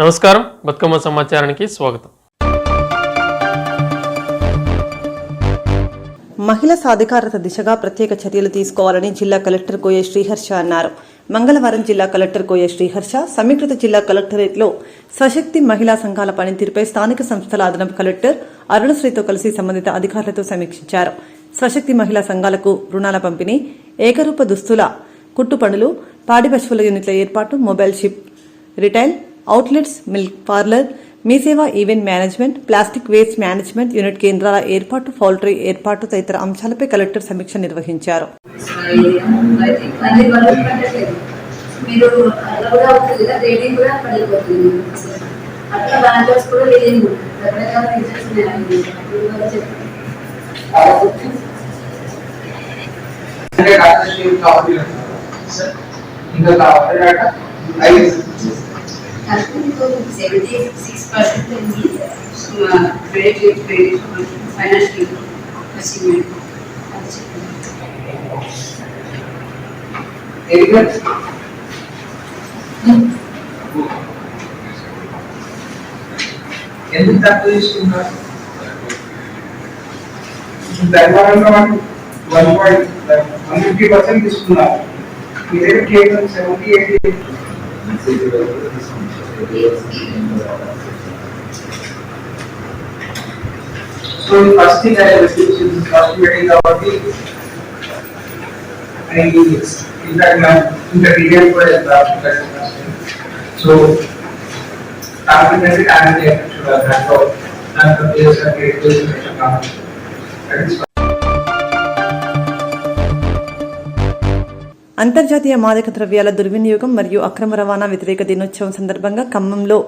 నమస్కారం, బతుకమ్మ సమాచారానికి స్వాగతం. మహిళా సాధికారత దిశగా ప్రత్యేక చర్యలు తీసుకోవాలని జిల్లా కలెక్టర్ కోయ శ్రీహర్ష అన్నారు. మంగళవారం జిల్లా కలెక్టర్ కోయ శ్రీహర్ష సమీకృత జిల్లా కలెక్టరేట్లో స్వశక్తి మహిళా సంఘాల పనితీరుపై స్థానిక సంస్థల అదనపు కలెక్టర్ అరుణశ్రీతో కలిసి సంబంధిత అధికారులతో సమీక్షించారు. స్వశక్తి మహిళా సంఘాలకు రుణాల పంపిణీ, ఏకరూప దుస్తుల కుట్టు పనులు, పాడి పశువుల యూనిట్ల ఏర్పాటు, mobile shop, retail outlets, milk parlour, Mee Seva event management, plastic waste management unit కేంద్రాల ఏర్పాటు, పౌల్ట్రీ ఏర్పాటు తదితర అంశాలపై కలెక్టర్ సమీక్ష నిర్వహించారు. financial achievement. ఎందుకు తక్కువ తీసుకున్నారు? ధర్మవరంలో 150% తీసుకున్నారు. మీ దగ్గర కేవలం 70-80. So the first thing I will do is first meeting about the in fact the detail for the so definitely I am there to that all and the players are great presentation now. అంతర్జాతీయ మాదక ద్రవ్యాల దుర్వినియోగం మరియు అక్రమ రవాణా వ్యతిరేక దినోత్సవం సందర్భంగా ఖమ్మంలో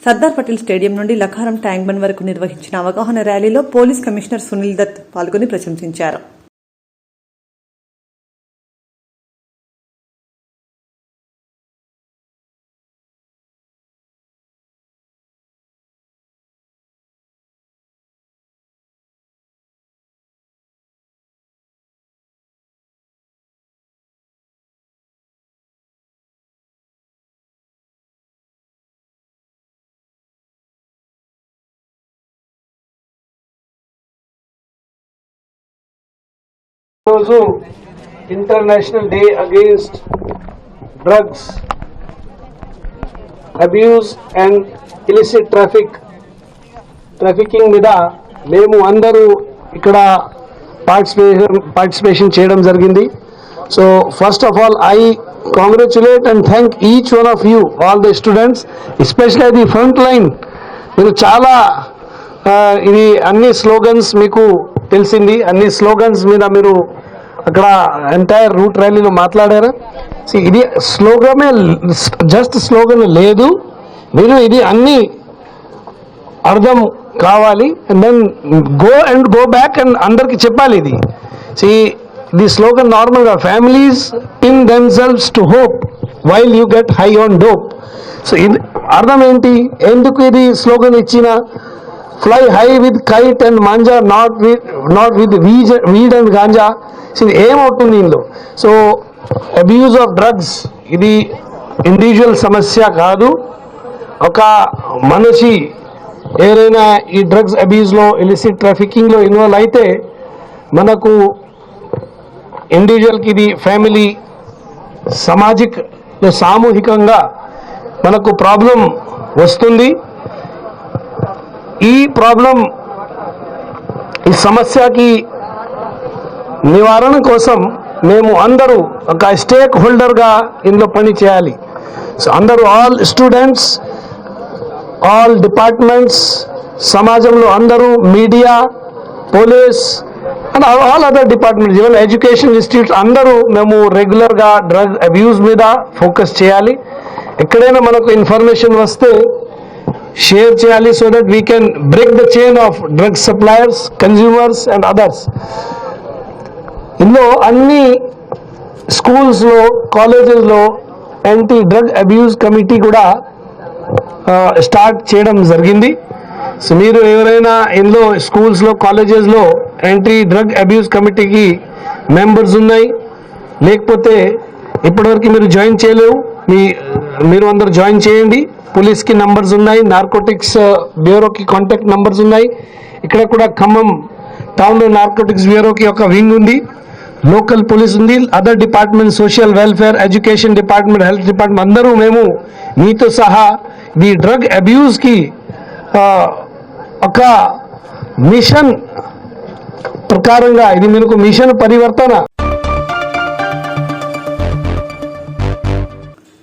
సర్దార్ పటేల్ స్టేడియం నుండి లఖారం ట్యాంక్ బండ్ వరకు నిర్వహించిన అవగాహన ర్యాలీలో పోలీస్ కమిషనర్ సునీల్ దత్ పాల్గొని ప్రశంసించారు. రోజు international day against drugs abuse and illicit trafficking మీద మేము అందరూ ఇక్కడ పార్టిసిపేషన్ చేయడం జరిగింది. So first of all I congratulate and thank each one of you all the students, especially the front line. మీరు చాలా ఇది అన్ని స్లోగన్స్ మీకు తెలిసింది, అన్ని స్లోగన్స్ మీద మీరు అక్కడ ఎంటైర్ రూట్ ర్యాలీలో మాట్లాడారు. ఇది స్లోగనే, జస్ట్ స్లోగన్ లేదు, మీరు ఇది అన్ని అర్థం కావాలి. And then go back and అందరికి చెప్పాలి. ఇది స్లోగన్ నార్మల్గా families pin themselves to hope while you get high on dope. So ఇది అర్థం ఏంటి, ఎందుకు ఇది స్లోగన్ ఇచ్చిన? Fly high with kite and manja, not with weed and ganja. ఇది ఏమవుతుంది ఇందులో? సో అబ్యూజ్ ఆఫ్ డ్రగ్స్ ఇది ఇండివిజువల్ సమస్య కాదు. ఒక మనిషి ఏదైనా ఈ డ్రగ్స్ అబ్యూజ్లో, ఇలిసిట్ ట్రాఫికింగ్లో ఇన్వాల్వ్ అయితే మనకు ఇండివిజువల్కి ఇది ఫ్యామిలీ, సామూహికంగా మనకు ప్రాబ్లం వస్తుంది. ఈ ప్రాబ్లం, ఈ సమస్యకి నివారణ కోసం మేము అందరూ ఒక స్టేక్ హోల్డర్గా ఇందులో పని చేయాలి. సో అందరూ, ఆల్ స్టూడెంట్స్, ఆల్ డిపార్ట్మెంట్స్, సమాజంలో అందరూ, media, police and all other departments, even education institutes అందరూ మేము రెగ్యులర్గా డ్రగ్ అబ్యూజ్ మీద ఫోకస్ చేయాలి. ఎక్కడైనా మనకు ఇన్ఫర్మేషన్ వస్తే షేర్ చేయాలి, so that we can break the chain of drug suppliers, consumers and others. ఇందులో అన్ని స్కూల్స్లో, కాలేజెస్లో యాంటీ డ్రగ్ అబ్యూజ్ కమిటీ కూడా స్టార్ట్ చేయడం జరిగింది. సో మీరు ఎవరైనా ఇందులో స్కూల్స్లో, కాలేజెస్లో యాంటీ డ్రగ్ అబ్యూజ్ కమిటీకి మెంబర్స్ ఉన్నాయి, లేకపోతే ఇప్పటివరకు మీరు జాయిన్ చేయలేవు, మీ మీరు అందరు జాయిన్ చేయండి. పోలీస్కి నంబర్స్ ఉన్నాయి, నార్కోటిక్స్ బ్యూరోకి కాంటాక్ట్ నంబర్స్ ఉన్నాయి. ఇక్కడ కూడా ఖమ్మం టౌన్లో నార్కోటిక్స్ బ్యూరోకి ఒక వింగ్ ఉంది, లోకల్ పోలీస్ ఉంది, other department, social welfare, education department, health department అందరూ మేము మీతో సహా ఈ డ్రగ్ అబ్యూస్కి ఒక మిషన్ ప్రకారంగా ఇది మీకు మిషన్ పరివర్తన.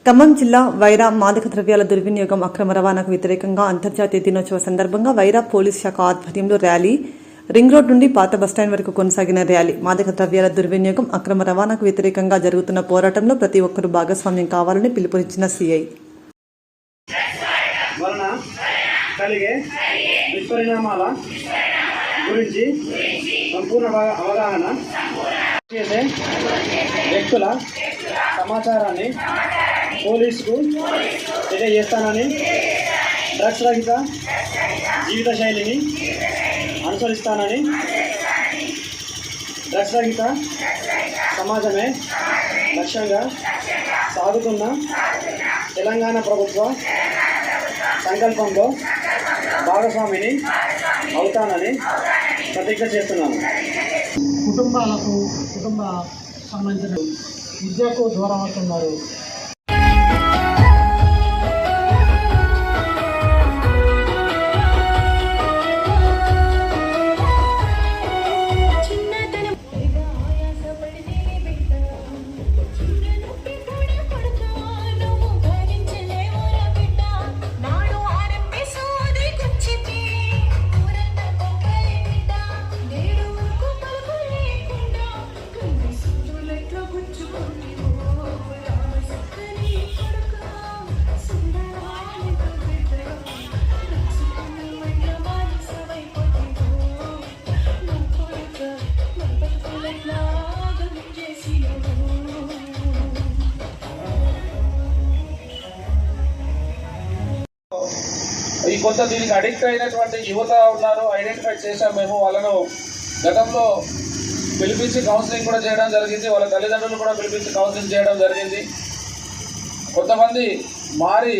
ఖమ్మం జిల్లా వైరా మాదక ద్రవ్యాల దుర్వినియోగం అక్రమ రవాణాకు వ్యతిరేకంగా అంతర్జాతీయ దినోత్సవ సందర్భంగా వైరా పోలీస్ శాఖ ఆధ్వర్యంలో ర్యాలీ, రింగ్ రోడ్ నుండి పాత బస్టాండ్ వరకు కొనసాగిన ర్యాలీ. మాదక ద్రవ్యాల దుర్వినియోగం అక్రమ రవాణాకు వ్యతిరేకంగా జరుగుతున్న పోరాటంలో ప్రతి ఒక్కరూ భాగస్వామ్యం కావాలని పిలుపునిచ్చిన సిఐ. వలన కలిగే దుష్పరిణామాల గురించి సంపూర్ణ అవగాహన చేసే వ్యక్తుల సమాచారాన్ని పోలీసుకు తెలియజేస్తానని, డ్రగ్స్ రహిత జీవిత శైలిని అనుసరిస్తానని, డ్రగ్స్ రహిత సమాజమే లక్ష్యంగా సాగుతున్న తెలంగాణ ప్రభుత్వ సంకల్పంలో భాగస్వామిని అవుతానని ప్రతిజ్ఞ చేస్తున్నాను. కుటుంబ సంబంధించిన విద్యకు దూరం అవుతున్నారు. ఈ కొంత దీనికి అడిక్ట్ అయినటువంటి యువత ఉన్నారు, ఐడెంటిఫై చేశాం మేము. వాళ్ళను గతంలో పిలిపించి కౌన్సిలింగ్ కూడా చేయడం జరిగింది, వాళ్ళ తల్లిదండ్రులు కూడా పిలిపించి కౌన్సిలింగ్ చేయడం జరిగింది. కొంతమంది మారి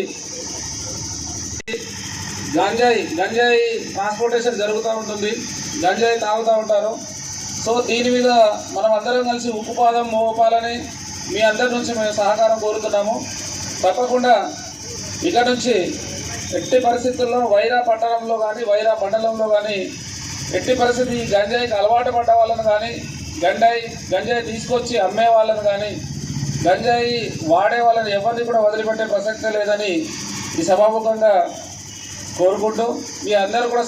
గంజాయి ట్రాన్స్పోర్టేషన్ జరుగుతూ ఉంటుంది, గంజాయి తాగుతూ ఉంటారు. సో దీని మీద మనం అందరం కలిసి ఉక్కుపాదం మోపాలని మీ అందరి నుంచి మేము సహకారం కోరుతున్నాము. తప్పకుండా ఇక్కడ నుంచి ఎట్టి పరిస్థితుల్లో వైరా పట్టణంలో కానీ వైరా మండలంలో కానీ ఎట్టి పరిస్థితి ఈ గంజాయికి అలవాటు పడ్డ వాళ్ళను కానీ, గంజాయి తీసుకొచ్చి అమ్మే వాళ్ళను కానీ, గంజాయి వాడే వాళ్ళని ఎవరిని కూడా వదిలిపెట్టే ప్రసక్తే లేదని ఈ సభాముఖంగా కోరుకుంటూ మీ అందరూ కూడా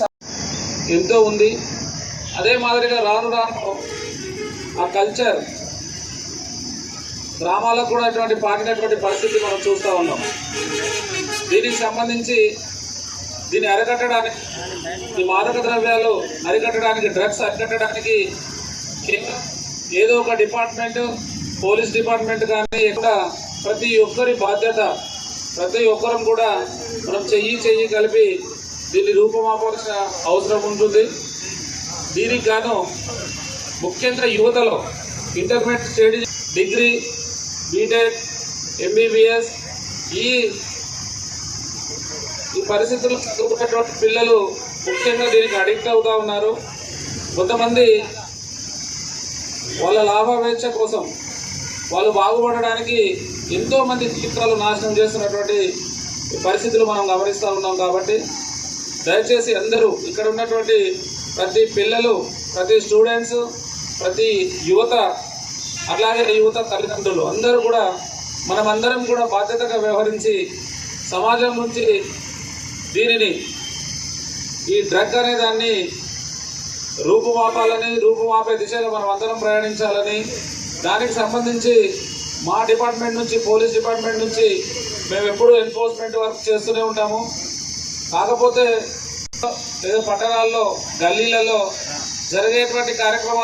ఎంతో ఉంది. అదే మాదిరిగా రాను రాను ఆ కల్చర్ గ్రామాలకు కూడా ఇటువంటి పాకినటువంటి పరిస్థితి మనం చూస్తూ ఉన్నాం. దీనికి సంబంధించి దీన్ని అరికట్టడానికి, ఈ మాదక ద్రవ్యాలు అరికట్టడానికి, డ్రగ్స్ అరికట్టడానికి ఏదో ఒక డిపార్ట్మెంట్, పోలీస్ డిపార్ట్మెంట్ కానీ ఇక్కడ ప్రతి ఒక్కరి బాధ్యత, ప్రతి ఒక్కరం కూడా మనం చెయ్యి కలిపి దీన్ని రూపమాపాల్సిన అవసరం ఉంటుంది. దీనికి గాను ముఖ్యంగా యువతలో intermediate study, degree, BTech, MBBS ఈ పరిస్థితుల్లో చదువుకునేటువంటి పిల్లలు ముఖ్యంగా దీనికి అడిక్ట్ అవుతూ ఉన్నారు. కొంతమంది వాళ్ళ లాభాపేక్ష కోసం, వాళ్ళు బాగుపడడానికి ఎంతోమంది జీవితాలు నాశనం చేస్తున్నటువంటి పరిస్థితులు మనం గమనిస్తూ ఉన్నాం. కాబట్టి దయచేసి అందరూ ఇక్కడ ఉన్నటువంటి ప్రతి పిల్లలు, ప్రతి స్టూడెంట్స్, ప్రతి యువత, అట్లాగే యువత తల్లిదండ్రులు అందరూ కూడా మనమందరం కూడా బాధ్యతగా వ్యవహరించి సమాజం నుంచి దీనిని, ఈ డ్రగ్ అనే దాన్ని రూపుమాపే దిశగా మనం అందరం ప్రయాణించాలని, దానికి సంబంధించి మా డిపార్ట్మెంట్ నుంచి, పోలీస్ డిపార్ట్మెంట్ నుంచి మేము ఎప్పుడూ ఎన్ఫోర్స్మెంట్ వర్క్ చేస్తూనే ఉంటాము. కాకపోతే ఏదో పట్టణాల్లో, గల్లీలలో జరిగేటువంటి కార్యక్రమాలు.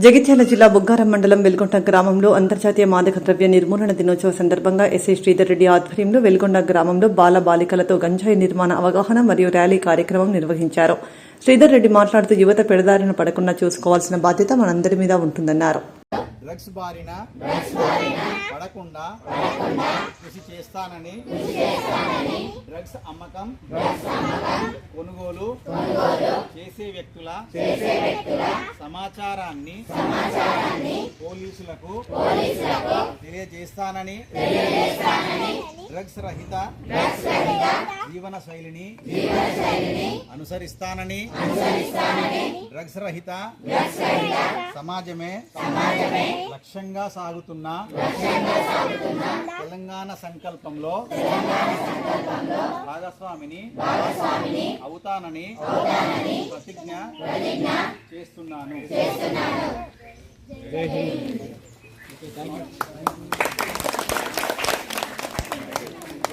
జగిత్యాల జిల్లా బుగ్గారం మండలం వెల్గొండ గ్రామంలో అంతర్జాతీయ మాదక ద్రవ్య నిర్మూలన దినోత్సవ సందర్భంగా ఎస్ఐ శ్రీధర్ రెడ్డి ఆధ్వర్యంలో వెల్గొండ గ్రామంలో బాల బాలికలతో గంజాయి నిర్మాణ అవగాహన మరియు ర్యాలీ కార్యక్రమం నిర్వహించారు. శ్రీధర్ రెడ్డి మాట్లాడుతూ యువత పెడదారిన పడకుండా చూసుకోవాల్సిన బాధ్యత మనందరి మీద ఉంటుందన్నారు. డ్రగ్స్ బారిన పడకుండా కృషి చేస్తానని డ్రగ్స్ అమ్మకం కొనుగోలు చేసే వ్యక్తుల సమాచారాన్ని పోలీసులకు తెలియజేస్తానని డ్రగ్స్ రహిత జీవన శైలిని అనుసరిస్తానని డ్రగ్స్ రహిత సమాజమే లక్ష్యంగా సాగుతున్న తెలంగాణ సంకల్పంలో భాగస్వామిని అవుతానని ప్రతిజ్ఞ చేస్తున్నాను. జై హింద్.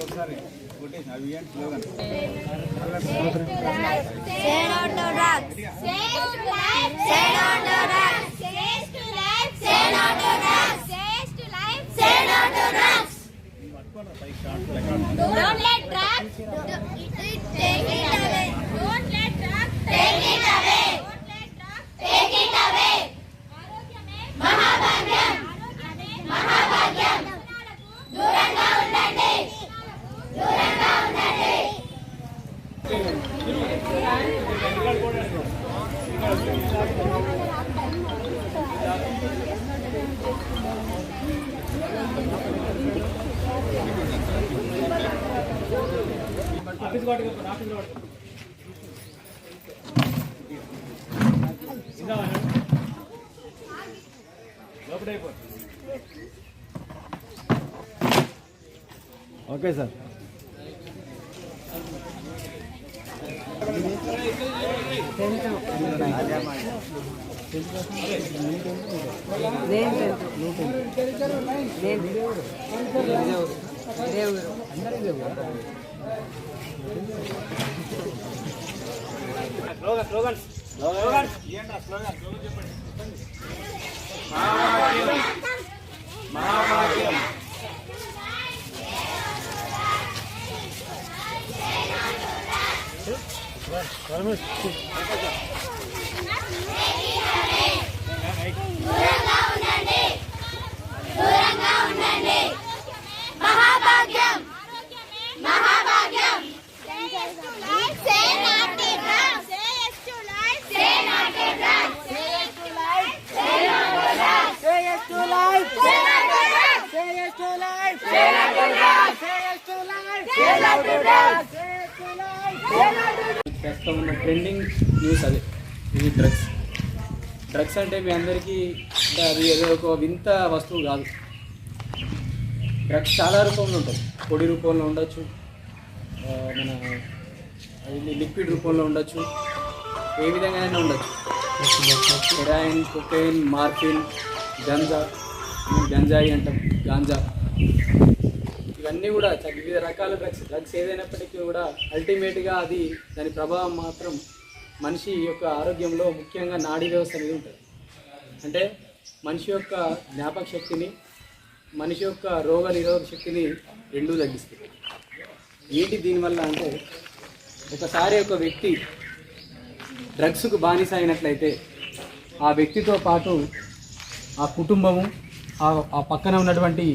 ఒకసారి అవియన్ slogan Don't let drugs take it away. Don't let drugs take it away. Don't let drugs take it away. ఆరోగ్యమే మహాభాగ్యం. ఆరోగ్యమే మహాభాగ్యం. దూరంగా ఉండండి. దూరంగా ఉండండి. Okay sir. మహాభాగ్యం. దూరంగా ఉండండి. దూరంగా ఉండండి. మహాభాగ్యం. మహాభాగ్యం. Say not to drugs. Say yes to life. Say not to drugs. Say yes to life. Say not to drugs. Say yes to life. Say not to drugs. Say yes to life. Say not to drugs. Say yes to life. Say not to drugs. Say yes to life. Say not to drugs. ప్రస్తుతం ఉన్న trending news అదే ఇది drugs అంటే మీ అందరికీ అంటే అది ఏదో ఒక వింత వస్తువు కాదు. డ్రగ్స్ చాలా రూపంలో ఉంటాయి. పొడి రూపంలో ఉండొచ్చు, మన లిక్విడ్ రూపంలో ఉండొచ్చు, ఏ విధంగా అయినా ఉండొచ్చు. హెరాయిన్, కొకైన్, మార్ఫిన్, గంజాయి అంటాం, గాంజా, ఇవన్నీ కూడా వివిధ రకాల డ్రగ్స్ ఏదైనప్పటికీ కూడా అల్టిమేట్గా అది దాని ప్రభావం మాత్రం మనిషి యొక్క ఆరోగ్యంలో ముఖ్యంగా నాడీ వ్యవస్థ అనేది ఉంటుంది. అంటే మనిషి యొక్క జ్ఞాపక శక్తిని, మనిషి యొక్క రోగ నిరోధక శక్తిని రెండూ తగ్గిస్తుంది. ఏంటి దీనివల్ల అంటే, ఒకసారి ఒక వ్యక్తి డ్రగ్స్కు బానిస అయినట్లయితే ఆ వ్యక్తితో పాటు ఆ కుటుంబము, ఆ పక్కన ఉన్నటువంటి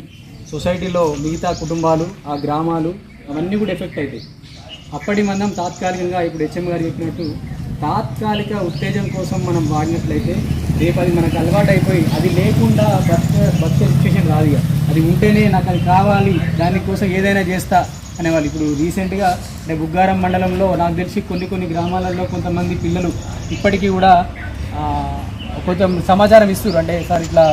సొసైటీలో మిగతా కుటుంబాలు, ఆ గ్రామాలు అవన్నీ కూడా ఎఫెక్ట్ అవుతాయి. అప్పటి మనం తాత్కాలికంగా ఇప్పుడు హెచ్ఎం గారు చెప్పినట్టు తాత్కాలిక ఉత్తేజం కోసం మనం వాడినట్లయితే రేపు అది మనకు అలవాటు అయిపోయి అది లేకుండా బతికే సిచ్యువేషన్ రాదు. ఇక అది ఉంటేనే నాకు అది కావాలి, దానికోసం ఏదైనా చేస్తా అనేవాళ్ళు. ఇప్పుడు రీసెంట్గా అంటే బుగ్గారం మండలంలో నాకు తెలిసి కొన్ని గ్రామాలలో కొంతమంది పిల్లలు ఇప్పటికీ కూడా కొంచెం సమాచారం ఇస్తారు. అంటే సార్ ఇట్లా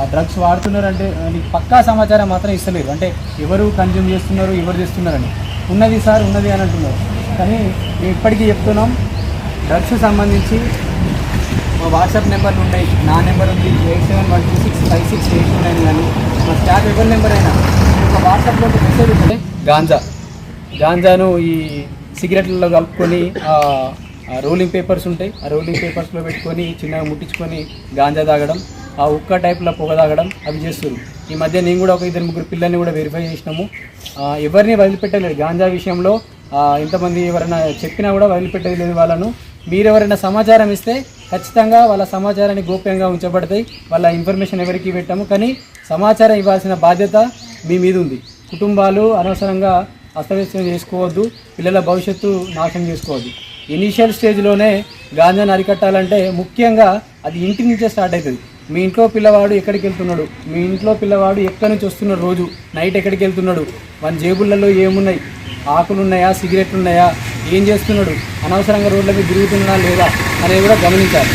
డ్రగ్స్ వాడుతున్నారు అంటే నీకు పక్కా సమాచారం మాత్రం ఇస్తలేరు. అంటే ఎవరు కన్జ్యూమ్ చేస్తున్నారు, ఎవరు చేస్తున్నారని. ఉన్నది సార్ ఉన్నది అని అంటున్నారు. కానీ మేము ఇప్పటికీ చెప్తున్నాం, డ్రగ్స్ సంబంధించి మా వాట్సాప్ నెంబర్లు ఉన్నాయి. నా నెంబర్ ఉంది 8712656829 కానీ మా స్టాఫ్ ఎవరి నెంబర్ అయినా ఒక వాట్సాప్లో మెసేజ్ ఉంటుంది. గాంజాను ఈ సిగరెట్లలో కలుపుకొని రోలింగ్ పేపర్స్ ఉంటాయి. ఆ రోలింగ్ పేపర్స్లో పెట్టుకొని చిన్నగా ముట్టించుకొని గాంజా తాగడం, ఆ ఉక్క టైప్లో పొగ తాగడం అవి చేస్తారు. ఈ మధ్య నేను కూడా ఒక 2-3 పిల్లల్ని కూడా వెరిఫై చేసినాము. ఎవరిని వదిలిపెట్టలేదు గాంజా విషయంలో. ఎంతమంది ఎవరైనా చెప్పినా కూడా వదిలిపెట్టలేదు వాళ్ళను. మీరు ఎవరైనా సమాచారం ఇస్తే ఖచ్చితంగా వాళ్ళ సమాచారాన్ని గోప్యంగా ఉంచబడతాయి. వాళ్ళ ఇన్ఫర్మేషన్ ఎవరికి పెట్టాము, కానీ సమాచారం ఇవ్వాల్సిన బాధ్యత మీ మీద ఉంది. కుటుంబాలు అనవసరంగా అస్తవ్యస్తం చేసుకోవద్దు, పిల్లల భవిష్యత్తు నాశనం చేసుకోవద్దు. ఇనీషియల్ స్టేజ్లోనే గాంజాను అరికట్టాలంటే ముఖ్యంగా అది ఇంటి నుంచే స్టార్ట్ అవుతుంది. మీ ఇంట్లో పిల్లవాడు ఎక్కడికి వెళ్తున్నాడు, మీ ఇంట్లో పిల్లవాడు ఎక్కడి నుంచి వస్తున్నాడు, రోజు నైట్ ఎక్కడికి వెళ్తున్నాడు, మన జేబులలో ఏమున్నాయి, ఆకులు ఉన్నాయా, సిగరెట్లు ఉన్నాయా, ఏం చేస్తున్నాడు, అనవసరంగా రోడ్ల మీద తిరుగుతున్నాడా లేదా అనేది కూడా గమనించాలి.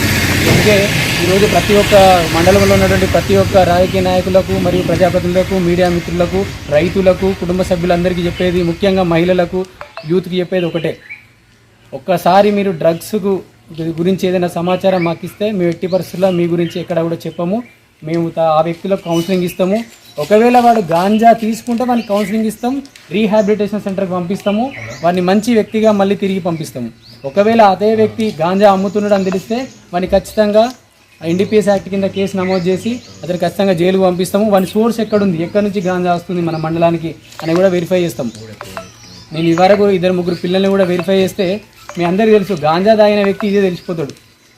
అందుకే ఈరోజు ప్రతి ఒక్క మండలంలో ఉన్నటువంటి ప్రతి ఒక్క రాజకీయ నాయకులకు మరియు ప్రజాప్రతినిధులకు, మీడియా మిత్రులకు, రైతులకు, కుటుంబ సభ్యులందరికీ చెప్పేది, ముఖ్యంగా మహిళలకు, యూత్కి చెప్పేది ఒకటే. ఒక్కసారి మీరు డ్రగ్స్ గురించి ఏదైనా సమాచారం మాకు ఇస్తే మేము ఎట్టి పరిస్థితుల్లో మీ గురించి ఎక్కడ కూడా చెప్పము. మేము ఆ వ్యక్తులకు కౌన్సిలింగ్ ఇస్తాము. ఒకవేళ వాడు గాంజా తీసుకుంటే వాడిని కౌన్సిలింగ్ ఇస్తాం, రీహాబిలిటేషన్ సెంటర్కి పంపిస్తాము, వాడిని మంచి వ్యక్తిగా మళ్ళీ తిరిగి పంపిస్తాము. ఒకవేళ అదే వ్యక్తి గాంజా అమ్ముతున్నాడు అని తెలిస్తే వాడిని ఖచ్చితంగా NDPS యాక్ట్ కింద కేసు నమోదు చేసి అతను ఖచ్చితంగా జైలుకు పంపిస్తాము. వాని సోర్స్ ఎక్కడుంది, ఎక్కడి నుంచి గాంజా వస్తుంది మన మండలానికి అని కూడా వెరిఫై చేస్తాం. నేను ఇవరకు 2-3 పిల్లల్ని కూడా వెరిఫై చేస్తే మీ అందరికీ తెలుసు, గాంజా తాగిన వ్యక్తి ఇదే తెలిసిపోతాడు.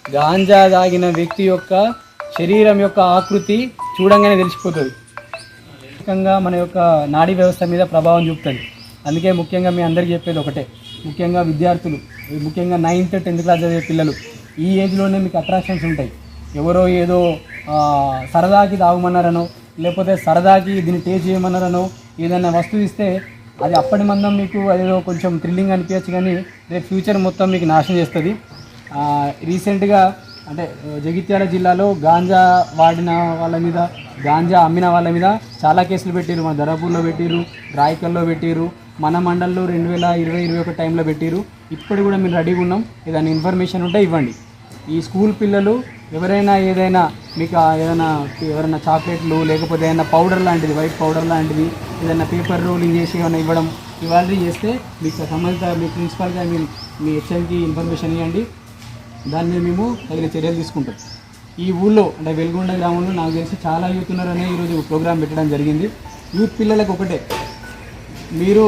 గాంజా తాగిన వ్యక్తి యొక్క శరీరం యొక్క ఆకృతి చూడంగానే తెలిసిపోతుంది. ముఖ్యంగా మన యొక్క నాడీ వ్యవస్థ మీద ప్రభావం చూపుతుంది. అందుకే ముఖ్యంగా మీ అందరికీ చెప్పేది ఒకటే, ముఖ్యంగా విద్యార్థులు, ముఖ్యంగా 9th 10th క్లాస్ చదివే పిల్లలు, ఈ ఏజ్లోనే మీకు అట్రాక్షన్స్ ఉంటాయి. ఎవరో ఏదో సరదాకి తాగమన్నారనో, లేకపోతే సరదాకి దీన్ని టేస్ట్ చేయమన్నారనో ఏదైనా వస్తువు ఇస్తే అది అప్పటి మందం మీకు అదేదో కొంచెం థ్రిల్లింగ్ అనిపించచ్చు, కానీ రేపు ఫ్యూచర్ మొత్తం మీకు నాశనం చేస్తుంది. రీసెంట్గా అంటే జగిత్యాల జిల్లాలో గాంజా వాడిన వాళ్ళ మీద, గాంజా అమ్మిన వాళ్ళ మీద చాలా కేసులు పెట్టారు. మన ధరాపూర్లో పెట్టారు, రాయకల్లో పెట్టారు, మన మండల్లో 2020-21 టైంలో పెట్టారు. ఇప్పుడు కూడా మేము రెడీగా ఉన్నాం. ఏదైనా ఇన్ఫర్మేషన్ ఉంటే ఇవ్వండి. ఈ స్కూల్ పిల్లలు ఎవరైనా ఏదైనా మీకు ఎవరైనా చాక్లెట్లు లేకపోతే ఏదైనా పౌడర్ లాంటిది, వైట్ పౌడర్ లాంటిది ఏదైనా పేపర్ రోలింగ్ చేసి ఏమైనా ఇవ్వడం ఇవాళ చేస్తే మీకు సంబంధిత మీ ప్రిన్సిపాల్గా మీ హెచ్ఎంకి ఇన్ఫర్మేషన్ ఇవ్వండి. దాని మీద మేము తగిన చర్యలు తీసుకుంటాం. ఈ ఊళ్ళో అంటే వెలుగొండ గ్రామంలో నాకు తెలిసి చాలా యూత్ ఉన్నారనే ఈరోజు ప్రోగ్రాం పెట్టడం జరిగింది. యూత్ పిల్లలకు ఒకటే, మీరు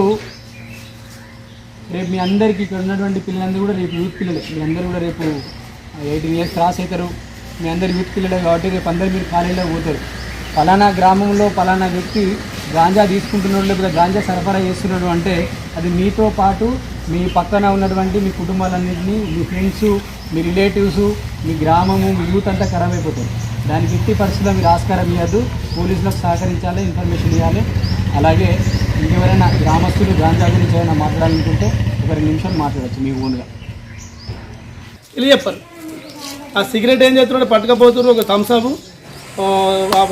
రేపు మీ అందరికీ ఇక్కడ ఉన్నటువంటి పిల్లలందరూ కూడా రేపు యూత్ పిల్లలే. మీ అందరూ కూడా రేపు 18 years క్రాస్ అవుతారు. మీ అందరు యూత్ పిల్లలే కాబట్టి రేపు అందరూ మీరు కాలేజీలో పోతారు. ఫలానా గ్రామంలో ఫలానా వ్యక్తి గాంజా తీసుకుంటున్నాడు లేకపోతే గాంజా సరఫరా చేస్తున్నాడు అంటే అది మీతో పాటు మీ పక్కన ఉన్నటువంటి మీ కుటుంబాలన్నింటినీ, మీ ఫ్రెండ్స్, మీ రిలేటివ్స్, మీ గ్రామము, మీ యూత్ అంతా ఖరాబ్ అయిపోతారు. దానికి ఎట్టి పరిస్థితుల్లో మీరు ఆస్కారం ఇవ్వద్దు. పోలీసులకు సహకరించాలి, ఇన్ఫర్మేషన్ ఇవ్వాలి. అలాగే ఇంకెవరైనా గ్రామస్తులు గాంజా గురించి ఏమైనా మాట్లాడాలనుకుంటే ఒక 2 నిమిషాలు మాట్లాడవచ్చు మీ ఓన్గా. ఇలా చెప్పారు. ఆ సిగరెట్ ఏం చేస్తున్నాడు, పట్టుకపోతున్నారు, ఒక థమ్స్అప్